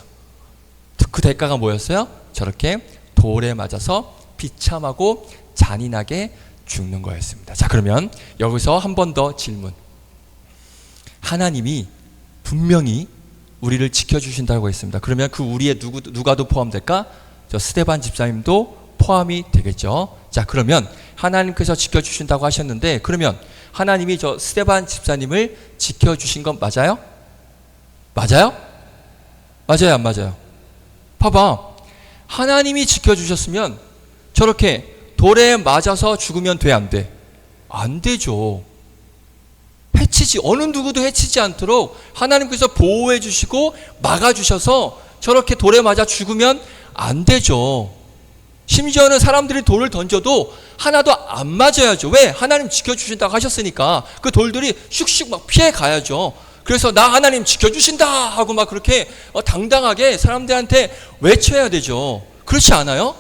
그 대가가 뭐였어요? 저렇게 돌에 맞아서 비참하고 잔인하게 죽는 거였습니다. 자, 그러면 여기서 한 번 더 질문. 하나님이 분명히 우리를 지켜주신다고 했습니다. 그러면 그 우리의 누가도 포함될까? 저 스데반 집사님도 포함이 되겠죠. 자, 그러면 하나님께서 지켜주신다고 하셨는데, 그러면 하나님이 저 스데반 집사님을 지켜주신 건 맞아요? 맞아요? 맞아요, 안 맞아요? 봐봐. 하나님이 지켜주셨으면 저렇게 돌에 맞아서 죽으면 돼, 안 돼? 안 되죠. 어느 누구도 해치지 않도록 하나님께서 보호해 주시고 막아 주셔서 저렇게 돌에 맞아 죽으면 안 되죠. 심지어는 사람들이 돌을 던져도 하나도 안 맞아야죠. 왜? 하나님 지켜주신다고 하셨으니까 그 돌들이 슉슉 막 피해 가야죠. 그래서 나 하나님 지켜주신다 하고 막 그렇게 당당하게 사람들한테 외쳐야 되죠. 그렇지 않아요?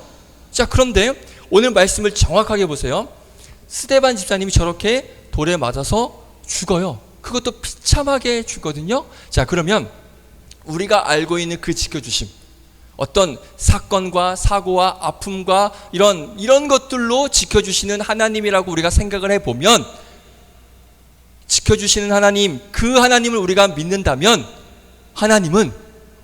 자, 그런데 오늘 말씀을 정확하게 보세요. 스데반 집사님이 저렇게 돌에 맞아서 죽어요. 그것도 비참하게 죽거든요. 자, 그러면 우리가 알고 있는 그 지켜주심, 어떤 사건과 사고와 아픔과 이런 것들로 지켜주시는 하나님이라고 우리가 생각을 해보면, 지켜주시는 하나님, 그 하나님을 우리가 믿는다면 하나님은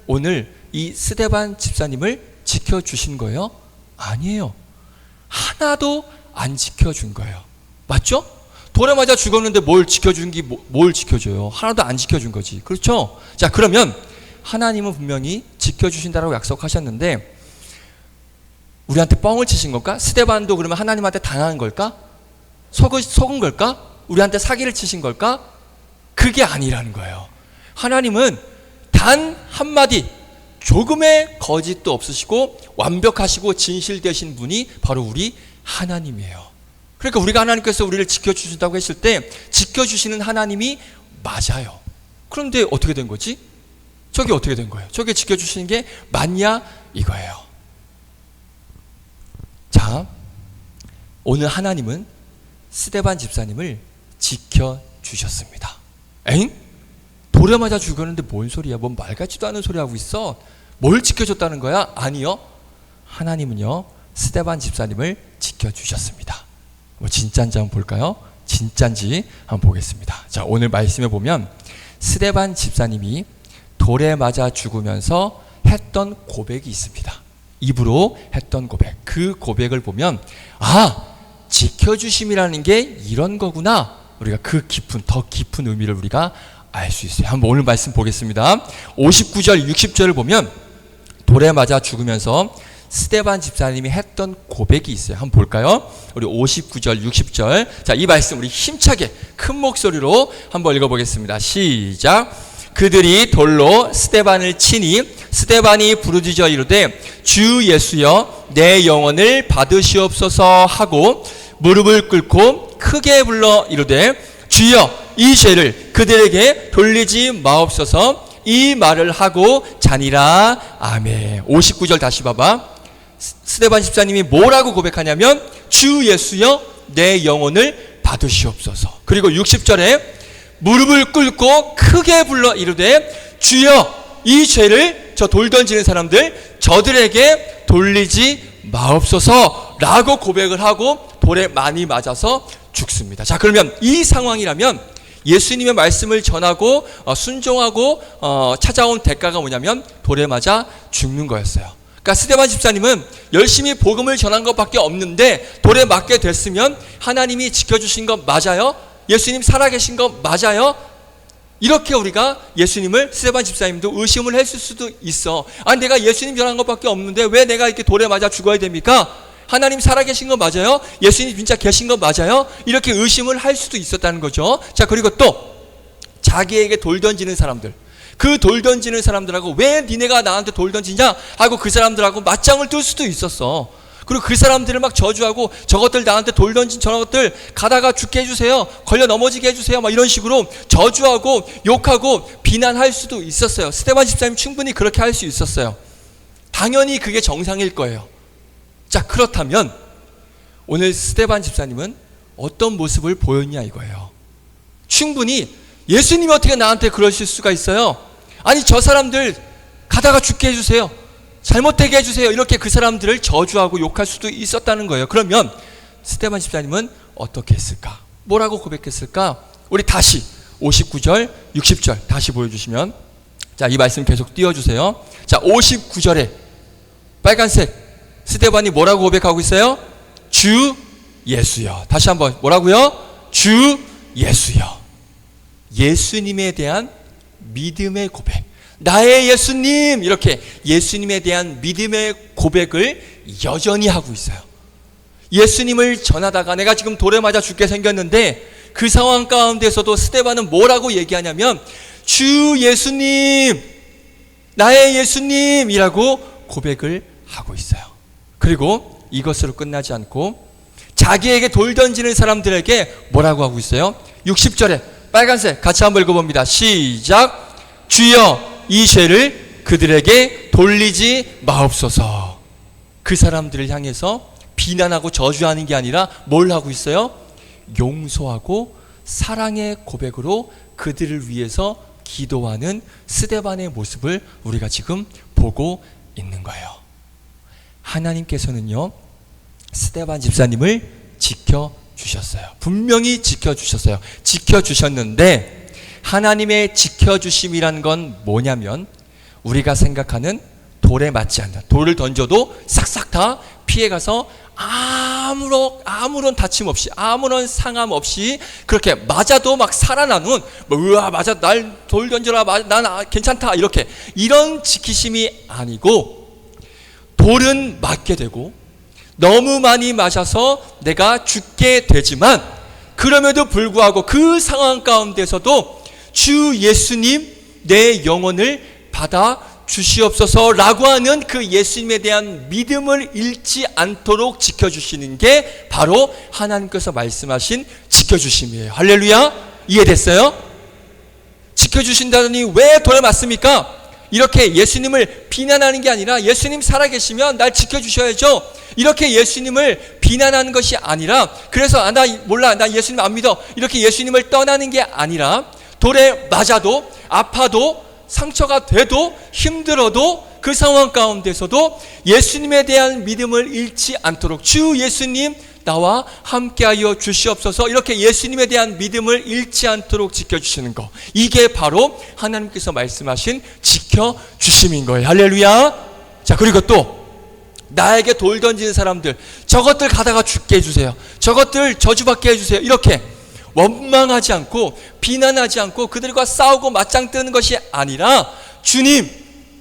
오늘 이 스데반 집사님을 지켜주신 거예요? 아니에요. 하나도 안 지켜준 거예요. 맞죠? 돌에 맞아 죽었는데 뭘 지켜준 게 뭘 지켜줘요? 하나도 안 지켜준 거지. 그렇죠? 자, 그러면 하나님은 분명히 지켜주신다라고 약속하셨는데 우리한테 뻥을 치신 걸까? 스데반도 그러면 하나님한테 당한 걸까? 속은 걸까? 우리한테 사기를 치신 걸까? 그게 아니라는 거예요. 하나님은 단 한마디, 조금의 거짓도 없으시고 완벽하시고 진실되신 분이 바로 우리 하나님이에요. 그러니까 우리가 하나님께서 우리를 지켜주신다고 했을 때 지켜주시는 하나님이 맞아요. 그런데 어떻게 된 거지? 저게 어떻게 된 거예요? 저게 지켜주시는 게 맞냐? 이거예요. 자, 오늘 하나님은 스데반 집사님을 지켜주셨습니다. 엥? 돌에 맞아 죽었는데 뭔 소리야? 뭔 말 같지도 않은 소리 하고 있어? 뭘 지켜줬다는 거야? 아니요. 하나님은요, 스데반 집사님을 지켜주셨습니다. 뭐 진짜인지 한번 볼까요? 진짜인지 한번 보겠습니다. 자, 오늘 말씀에 보면 스데반 집사님이 돌에 맞아 죽으면서 했던 고백이 있습니다. 입으로 했던 고백. 그 고백을 보면 지켜주심이라는 게 이런 거구나. 우리가 그 더 깊은 의미를 우리가 알 수 있어요. 한번 오늘 말씀 보겠습니다. 59절, 60절을 보면 돌에 맞아 죽으면서 스데반 집사님이 했던 고백이 있어요. 한번 볼까요? 우리 59절, 60절. 자, 이 말씀 우리 힘차게 큰 목소리로 한번 읽어보겠습니다. 시작. 그들이 돌로 스데반을 치니 스데반이 부르짖어 이르되 주 예수여 내 영혼을 받으시옵소서 하고 무릎을 꿇고 크게 불러 이르되 주여 이 죄를 그들에게 돌리지 마옵소서. 이 말을 하고 자니라. 아멘. 59절 다시 봐봐. 스데반 집사님이 뭐라고 고백하냐면 주 예수여 내 영혼을 받으시옵소서. 그리고 60절에 무릎을 꿇고 크게 불러 이르되 주여 이 죄를 저 돌 던지는 사람들 저들에게 돌리지 마옵소서 라고 고백을 하고 돌에 많이 맞아서 죽습니다. 자, 그러면 이 상황이라면 예수님의 말씀을 전하고 순종하고 찾아온 대가가 뭐냐면 돌에 맞아 죽는 거였어요. 그러니까 스데반 집사님은 열심히 복음을 전한 것밖에 없는데 돌에 맞게 됐으면 하나님이 지켜주신 것 맞아요? 예수님 살아계신 것 맞아요? 이렇게 우리가 예수님을, 스데반 집사님도 의심을 했을 수도 있어. 내가 예수님 전한 것밖에 없는데 왜 내가 이렇게 돌에 맞아 죽어야 됩니까? 하나님 살아계신 거 맞아요? 예수님 진짜 계신 거 맞아요? 이렇게 의심을 할 수도 있었다는 거죠. 자, 그리고 또 자기에게 돌 던지는 사람들, 그 돌 던지는 사람들하고 왜 니네가 나한테 돌 던지냐 하고 그 사람들하고 맞짱을 뜰 수도 있었어. 그리고 그 사람들을 막 저주하고 저것들 나한테 돌 던진 저것들 가다가 죽게 해주세요, 걸려 넘어지게 해주세요, 막 이런 식으로 저주하고 욕하고 비난할 수도 있었어요. 스데반 집사님 충분히 그렇게 할 수 있었어요. 당연히 그게 정상일 거예요. 자, 그렇다면 오늘 스데반 집사님은 어떤 모습을 보였냐 이거예요. 충분히 예수님이 어떻게 나한테 그러실 수가 있어요? 저 사람들 가다가 죽게 해주세요, 잘못되게 해주세요, 이렇게 그 사람들을 저주하고 욕할 수도 있었다는 거예요. 그러면 스데반 집사님은 어떻게 했을까? 뭐라고 고백했을까? 우리 다시 59절, 60절 다시 보여주시면, 자, 이 말씀 계속 띄워주세요. 자, 59절에 빨간색 스데반이 뭐라고 고백하고 있어요? 주 예수여. 다시 한번 뭐라고요? 주 예수여. 예수님에 대한 믿음의 고백, 나의 예수님, 이렇게 예수님에 대한 믿음의 고백을 여전히 하고 있어요. 예수님을 전하다가 내가 지금 돌에 맞아 죽게 생겼는데 그 상황 가운데서도 스데반은 뭐라고 얘기하냐면 주 예수님, 나의 예수님이라고 고백을 하고 있어요. 그리고 이것으로 끝나지 않고 자기에게 돌 던지는 사람들에게 뭐라고 하고 있어요? 60절에 빨간색 같이 한번 읽어봅니다. 시작. 주여 이 죄를 그들에게 돌리지 마옵소서. 그 사람들을 향해서 비난하고 저주하는 게 아니라 뭘 하고 있어요? 용서하고 사랑의 고백으로 그들을 위해서 기도하는 스데반의 모습을 우리가 지금 보고 있는 거예요. 하나님께서는요, 스데반 집사님을 지켜주셨어요. 분명히 지켜주셨어요. 지켜주셨는데 하나님의 지켜주심이란 건 뭐냐면 우리가 생각하는 돌에 맞지 않는, 돌을 던져도 싹싹 다 피해가서 아무런 다침 없이, 아무런 상함 없이 그렇게 맞아도 막 살아나는, 으아 맞아, 날 돌 던져라, 난 괜찮다, 이렇게 이런 지키심이 아니고, 돌은 맞게 되고 너무 많이 맞아서 내가 죽게 되지만 그럼에도 불구하고 그 상황 가운데서도 주 예수님 내 영혼을 받아 주시옵소서 라고 하는 그 예수님에 대한 믿음을 잃지 않도록 지켜주시는 게 바로 하나님께서 말씀하신 지켜주심이에요. 할렐루야. 이해됐어요? 지켜주신다더니 왜 돌에 맞습니까? 이렇게 예수님을 비난하는 게 아니라 예수님 살아계시면 날 지켜주셔야죠. 이렇게 예수님을 비난하는 것이 아니라, 그래서 나 몰라, 나 예수님 안 믿어, 이렇게 예수님을 떠나는 게 아니라 돌에 맞아도 아파도 상처가 돼도 힘들어도 그 상황 가운데서도 예수님에 대한 믿음을 잃지 않도록 주 예수님 나와 함께하여 주시옵소서, 이렇게 예수님에 대한 믿음을 잃지 않도록 지켜주시는 것, 이게 바로 하나님께서 말씀하신 지켜주심인 거예요. 할렐루야. 자, 그리고 또 나에게 돌 던지는 사람들, 저것들 가다가 죽게 해주세요, 저것들 저주받게 해주세요, 이렇게 원망하지 않고 비난하지 않고 그들과 싸우고 맞짱 뜨는 것이 아니라, 주님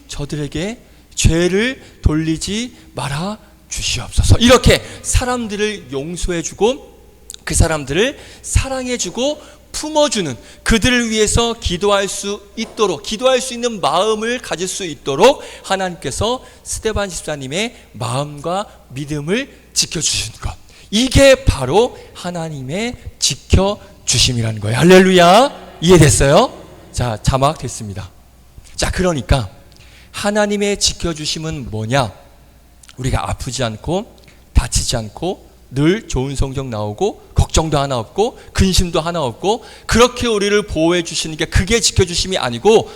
저들에게 죄를 돌리지 말아 주시옵소서, 이렇게 사람들을 용서해주고 그 사람들을 사랑해주고 품어주는, 그들을 위해서 기도할 수 있도록, 기도할 수 있는 마음을 가질 수 있도록 하나님께서 스데반 집사님의 마음과 믿음을 지켜주시는 것, 이게 바로 하나님의 지켜주심이라는 거예요. 할렐루야. 이해됐어요? 자, 자막 됐습니다. 자, 그러니까 하나님의 지켜주심은 뭐냐? 우리가 아프지 않고 다치지 않고 늘 좋은 성적 나오고 걱정도 하나 없고 근심도 하나 없고 그렇게 우리를 보호해 주시는 게, 그게 지켜주심이 아니고,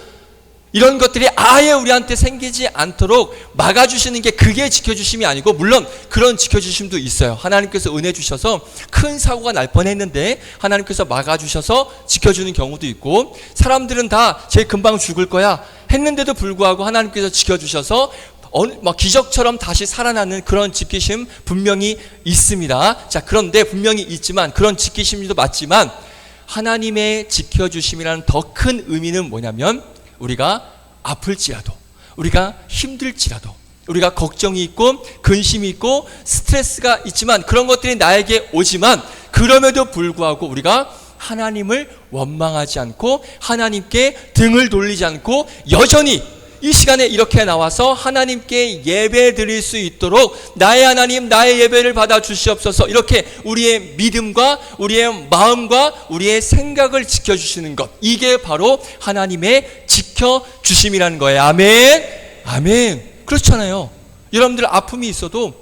이런 것들이 아예 우리한테 생기지 않도록 막아주시는 게 그게 지켜주심이 아니고, 물론 그런 지켜주심도 있어요. 하나님께서 은혜 주셔서 큰 사고가 날 뻔했는데 하나님께서 막아주셔서 지켜주는 경우도 있고, 사람들은 다 쟤 금방 죽을 거야 했는데도 불구하고 하나님께서 지켜주셔서 막 기적처럼 다시 살아나는 그런 지키심 분명히 있습니다. 자, 그런데 분명히 있지만, 그런 지키심도 맞지만 하나님의 지켜주심이라는 더 큰 의미는 뭐냐면, 우리가 아플지라도, 우리가 힘들지라도, 우리가 걱정이 있고 근심이 있고 스트레스가 있지만, 그런 것들이 나에게 오지만 그럼에도 불구하고 우리가 하나님을 원망하지 않고 하나님께 등을 돌리지 않고 여전히 이 시간에 이렇게 나와서 하나님께 예배 드릴 수 있도록 나의 하나님, 나의 예배를 받아 주시옵소서, 이렇게 우리의 믿음과 우리의 마음과 우리의 생각을 지켜주시는 것, 이게 바로 하나님의 지켜주심이라는 거예요. 아멘. 아멘. 그렇잖아요. 여러분들 아픔이 있어도,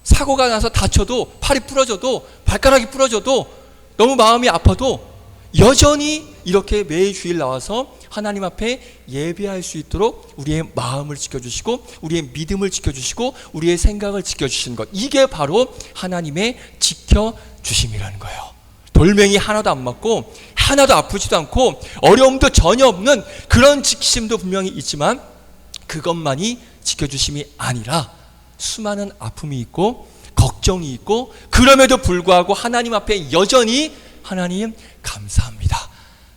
사고가 나서 다쳐도, 팔이 부러져도, 발가락이 부러져도, 너무 마음이 아파도 여전히 이렇게 매일 주일 나와서 하나님 앞에 예배할 수 있도록 우리의 마음을 지켜주시고 우리의 믿음을 지켜주시고 우리의 생각을 지켜주시는 것, 이게 바로 하나님의 지켜주심이라는 거예요. 돌멩이 하나도 안 맞고 하나도 아프지도 않고 어려움도 전혀 없는 그런 지키심도 분명히 있지만, 그것만이 지켜주심이 아니라 수많은 아픔이 있고 걱정이 있고, 그럼에도 불구하고 하나님 앞에 여전히 하나님 감사합니다,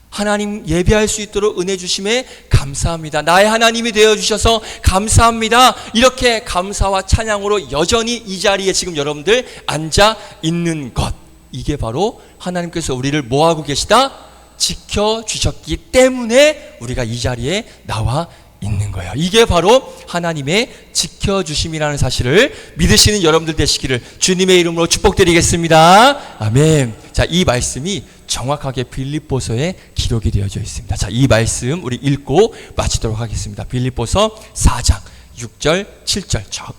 하나님 예배할 수 있도록 은혜 주심에 감사합니다, 나의 하나님이 되어주셔서 감사합니다, 이렇게 감사와 찬양으로 여전히 이 자리에 지금 여러분들 앉아 있는 것, 이게 바로 하나님께서 우리를 뭐하고 계시다? 지켜주셨기 때문에 우리가 이 자리에 나와 있는 거예요. 이게 바로 하나님의 지켜주심이라는 사실을 믿으시는 여러분들 되시기를 주님의 이름으로 축복드리겠습니다. 아멘. 자, 이 말씀이 정확하게 빌립보서에 기록이 되어져 있습니다. 자, 이 말씀 우리 읽고 마치도록 하겠습니다. 빌립보서 4장 6절 7절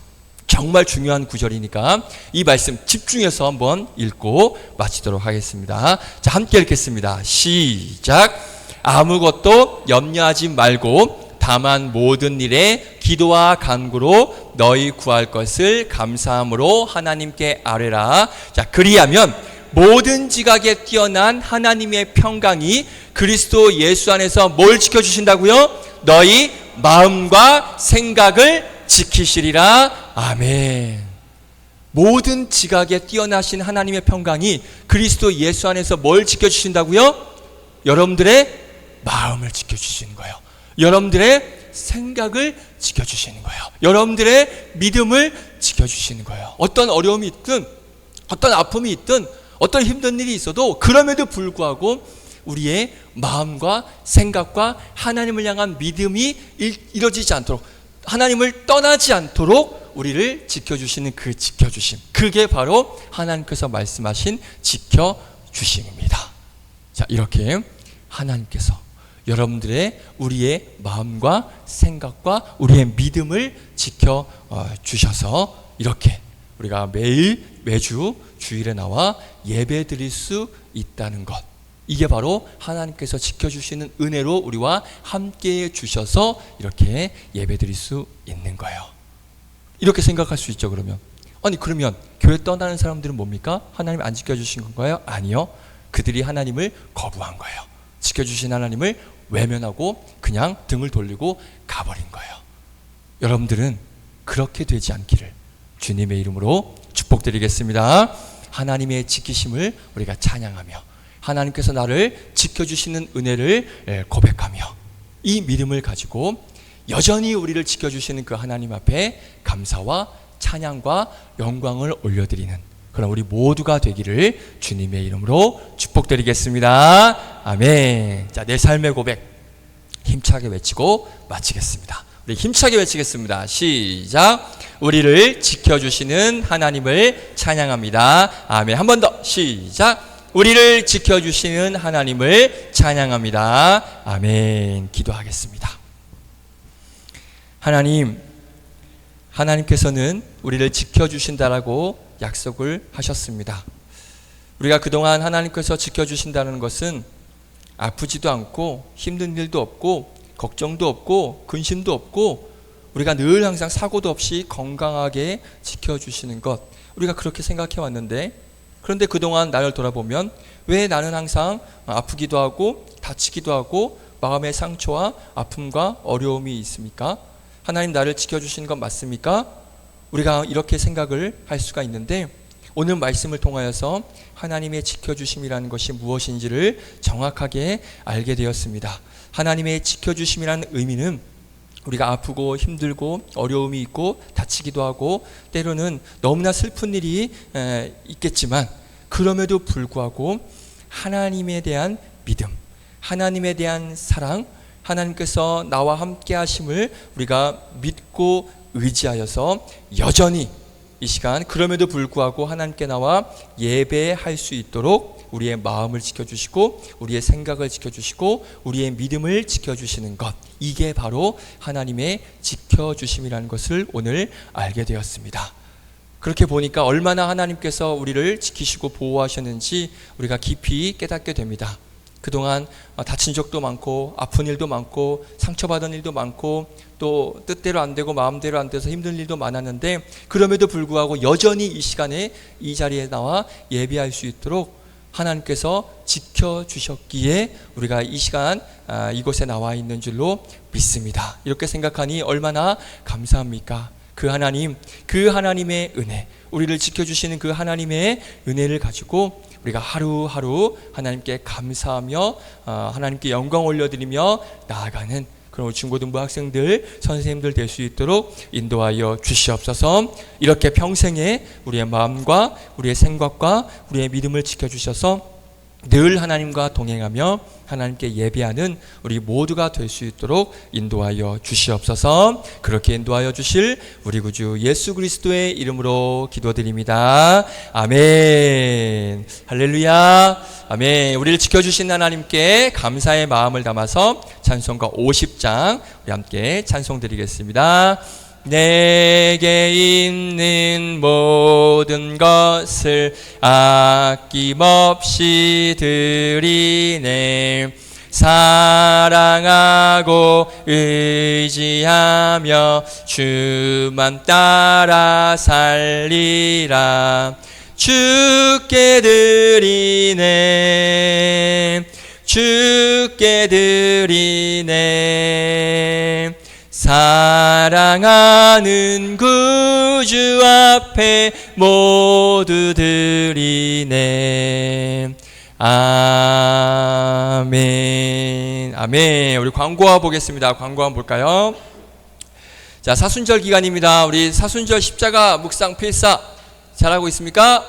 정말 중요한 구절이니까 이 말씀 집중해서 한번 읽고 마치도록 하겠습니다. 자, 함께 읽겠습니다. 시작. 아무것도 염려하지 말고 다만 모든 일에 기도와 간구로 너희 구할 것을 감사함으로 하나님께 아뢰라. 자, 그리하면 모든 지각에 뛰어난 하나님의 평강이 그리스도 예수 안에서 뭘 지켜주신다고요? 너희 마음과 생각을 지키시리라. 아멘. 모든 지각에 뛰어나신 하나님의 평강이 그리스도 예수 안에서 뭘 지켜주신다고요? 여러분들의 마음을 지켜주시는 거예요. 여러분들의 생각을 지켜주시는 거예요. 여러분들의 믿음을 지켜주시는 거예요. 어떤 어려움이 있든 어떤 아픔이 있든 어떤 힘든 일이 있어도 그럼에도 불구하고 우리의 마음과 생각과 하나님을 향한 믿음이 이뤄지지 않도록, 하나님을 떠나지 않도록 우리를 지켜주시는 그 지켜주심, 그게 바로 하나님께서 말씀하신 지켜주심입니다. 자, 이렇게 하나님께서 여러분들의 우리의 마음과 생각과 우리의 믿음을 지켜주셔서 이렇게 우리가 매주 주일에 나와 예배 드릴 수 있다는 것, 이게 바로 하나님께서 지켜주시는 은혜로 우리와 함께 주셔서 이렇게 예배 드릴 수 있는 거예요. 이렇게 생각할 수 있죠. 그러면 교회 떠나는 사람들은 뭡니까? 하나님 안 지켜주신 건가요? 아니요. 그들이 하나님을 거부한 거예요. 지켜주신 하나님을 외면하고 그냥 등을 돌리고 가버린 거예요. 여러분들은 그렇게 되지 않기를 주님의 이름으로 축복드리겠습니다. 하나님의 지키심을 우리가 찬양하며 하나님께서 나를 지켜주시는 은혜를 고백하며 이 믿음을 가지고 여전히 우리를 지켜주시는 그 하나님 앞에 감사와 찬양과 영광을 올려드리는 그런 우리 모두가 되기를 주님의 이름으로 축복드리겠습니다. 아멘. 자, 내 삶의 고백 힘차게 외치고 마치겠습니다. 우리 힘차게 외치겠습니다. 시작. 우리를 지켜주시는 하나님을 찬양합니다. 아멘. 한 번 더. 시작. 우리를 지켜주시는 하나님을 찬양합니다. 아멘. 기도하겠습니다. 하나님께서는 우리를 지켜주신다라고 약속을 하셨습니다. 우리가 그동안 하나님께서 지켜주신다는 것은 아프지도 않고 힘든 일도 없고 걱정도 없고 근심도 없고 우리가 늘 항상 사고도 없이 건강하게 지켜주시는 것, 우리가 그렇게 생각해 왔는데, 그런데 그동안 나를 돌아보면 왜 나는 항상 아프기도 하고 다치기도 하고 마음의 상처와 아픔과 어려움이 있습니까? 하나님 나를 지켜주시는 건 맞습니까? 우리가 이렇게 생각을 할 수가 있는데, 오늘 말씀을 통하여서 하나님의 지켜주심이라는 것이 무엇인지를 정확하게 알게 되었습니다. 하나님의 지켜주심이라는 의미는 우리가 아프고 힘들고 어려움이 있고 다치기도 하고 때로는 너무나 슬픈 일이 있겠지만, 그럼에도 불구하고 하나님에 대한 믿음, 하나님에 대한 사랑, 하나님께서 나와 함께 하심을 우리가 믿고 의지하여서 여전히 이 시간 그럼에도 불구하고 하나님께 나와 예배할 수 있도록 우리의 마음을 지켜주시고 우리의 생각을 지켜주시고 우리의 믿음을 지켜주시는 것, 이게 바로 하나님의 지켜주심이라는 것을 오늘 알게 되었습니다. 그렇게 보니까 얼마나 하나님께서 우리를 지키시고 보호하셨는지 우리가 깊이 깨닫게 됩니다. 그동안 다친 적도 많고 아픈 일도 많고 상처받은 일도 많고 또 뜻대로 안 되고 마음대로 안 돼서 힘든 일도 많았는데, 그럼에도 불구하고 여전히 이 시간에 이 자리에 나와 예배할 수 있도록 하나님께서 지켜주셨기에 우리가 이 시간 이곳에 나와 있는 줄로 믿습니다. 이렇게 생각하니 얼마나 감사합니까? 그 하나님, 그 하나님의 은혜, 우리를 지켜주시는 그 하나님의 은혜를 가지고 우리가 하루하루 하나님께 감사하며 하나님께 영광 올려드리며 나아가는 그런 중고등부 학생들, 선생님들 될 수 있도록 인도하여 주시옵소서. 이렇게 평생에 우리의 마음과 우리의 생각과 우리의 믿음을 지켜주셔서 늘 하나님과 동행하며 하나님께 예배하는 우리 모두가 될 수 있도록 인도하여 주시옵소서. 그렇게 인도하여 주실 우리 구주 예수 그리스도의 이름으로 기도드립니다. 아멘. 할렐루야. 아멘. 우리를 지켜주신 하나님께 감사의 마음을 담아서 찬송가 50장 우리 함께 찬송드리겠습니다. 내게 있는 모든 것을 아낌없이 드리네. 사랑하고 의지하며 주만 따라 살리라. 주께 드리네. 주께 드리네. 사랑하는 구주 앞에 모두 드리네. 아멘. 아멘. 우리 광고 보겠습니다. 광고 한번 볼까요? 자, 사순절 기간입니다. 우리 사순절 십자가 묵상 필사 잘하고 있습니까?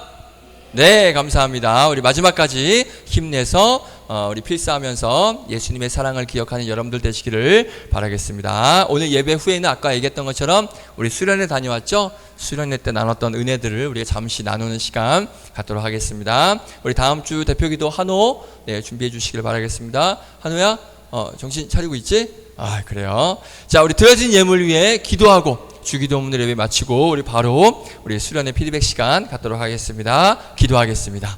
네, 감사합니다. 우리 마지막까지 힘내서 우리 필사하면서 예수님의 사랑을 기억하는 여러분들 되시기를 바라겠습니다. 오늘 예배 후에는 아까 얘기했던 것처럼 우리 수련회 다녀왔죠? 수련회 때 나눴던 은혜들을 우리가 잠시 나누는 시간 갖도록 하겠습니다. 우리 다음 주 대표기도 한호 준비해 주시길 바라겠습니다. 한호야, 정신 차리고 있지? 아, 그래요. 자, 우리 드려진 예물 위해 기도하고 주기도문을 예배 마치고 우리 바로 우리 수련회 피드백 시간 갖도록 하겠습니다. 기도하겠습니다.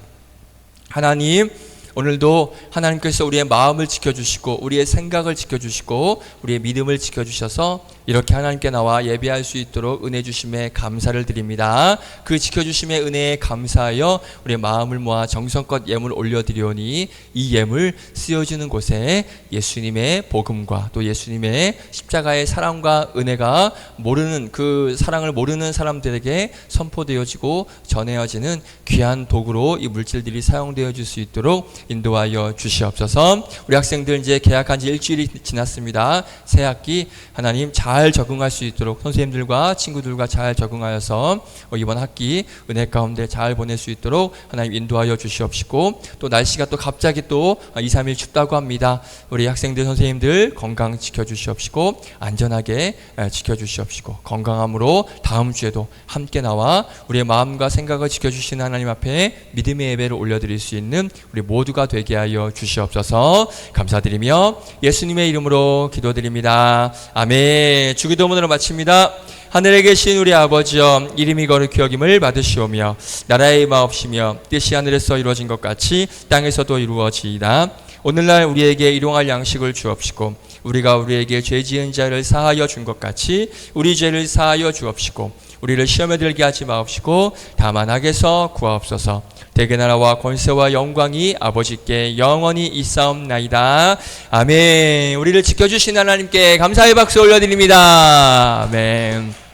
하나님, 오늘도 하나님께서 우리의 마음을 지켜주시고 우리의 생각을 지켜주시고 우리의 믿음을 지켜주셔서 이렇게 하나님께 나와 예배할 수 있도록 은혜 주심에 감사를 드립니다. 그 지켜주심의 은혜에 감사하여 우리의 마음을 모아 정성껏 예물 올려드리오니 이 예물 쓰여지는 곳에 예수님의 복음과 또 예수님의 십자가의 사랑과 은혜가 모르는 그 사랑을 모르는 사람들에게 선포되어지고 전해져지는 귀한 도구로 이 물질들이 사용되어질 수 있도록 인도하여 주시옵소서. 우리 학생들 이제 개학한 지 일주일이 지났습니다. 새 학기 하나님 잘 적응할 수 있도록 선생님들과 친구들과 잘 적응하여서 이번 학기 은혜 가운데 잘 보낼 수 있도록 하나님 인도하여 주시옵시고, 또 날씨가 또 갑자기 또 2, 3일 춥다고 합니다. 우리 학생들 선생님들 건강 지켜주시옵시고 안전하게 지켜주시옵시고 건강함으로 다음 주에도 함께 나와 우리의 마음과 생각을 지켜주시는 하나님 앞에 믿음의 예배를 올려드릴 수 있는 우리 모두가 되게 하여 주시옵소서. 감사드리며 예수님의 이름으로 기도드립니다. 아멘. 주기도문으로 마칩니다. 하늘에 계신 우리 아버지여, 이름이 거룩히 여김을 받으시오며 나라의 마옵시며 뜻이 하늘에서 이루어진 것 같이 땅에서도 이루어지이다. 오늘날 우리에게 일용할 양식을 주옵시고 우리가 우리에게 죄 지은 자를 사하여 준 것 같이 우리 죄를 사하여 주옵시고 우리를 시험에 들게 하지 마옵시고 다만 악에서 구하옵소서. 대개 나라와 권세와 영광이 아버지께 영원히 있사옵나이다. 아멘. 우리를 지켜주신 하나님께 감사의 박수 올려드립니다. 아멘.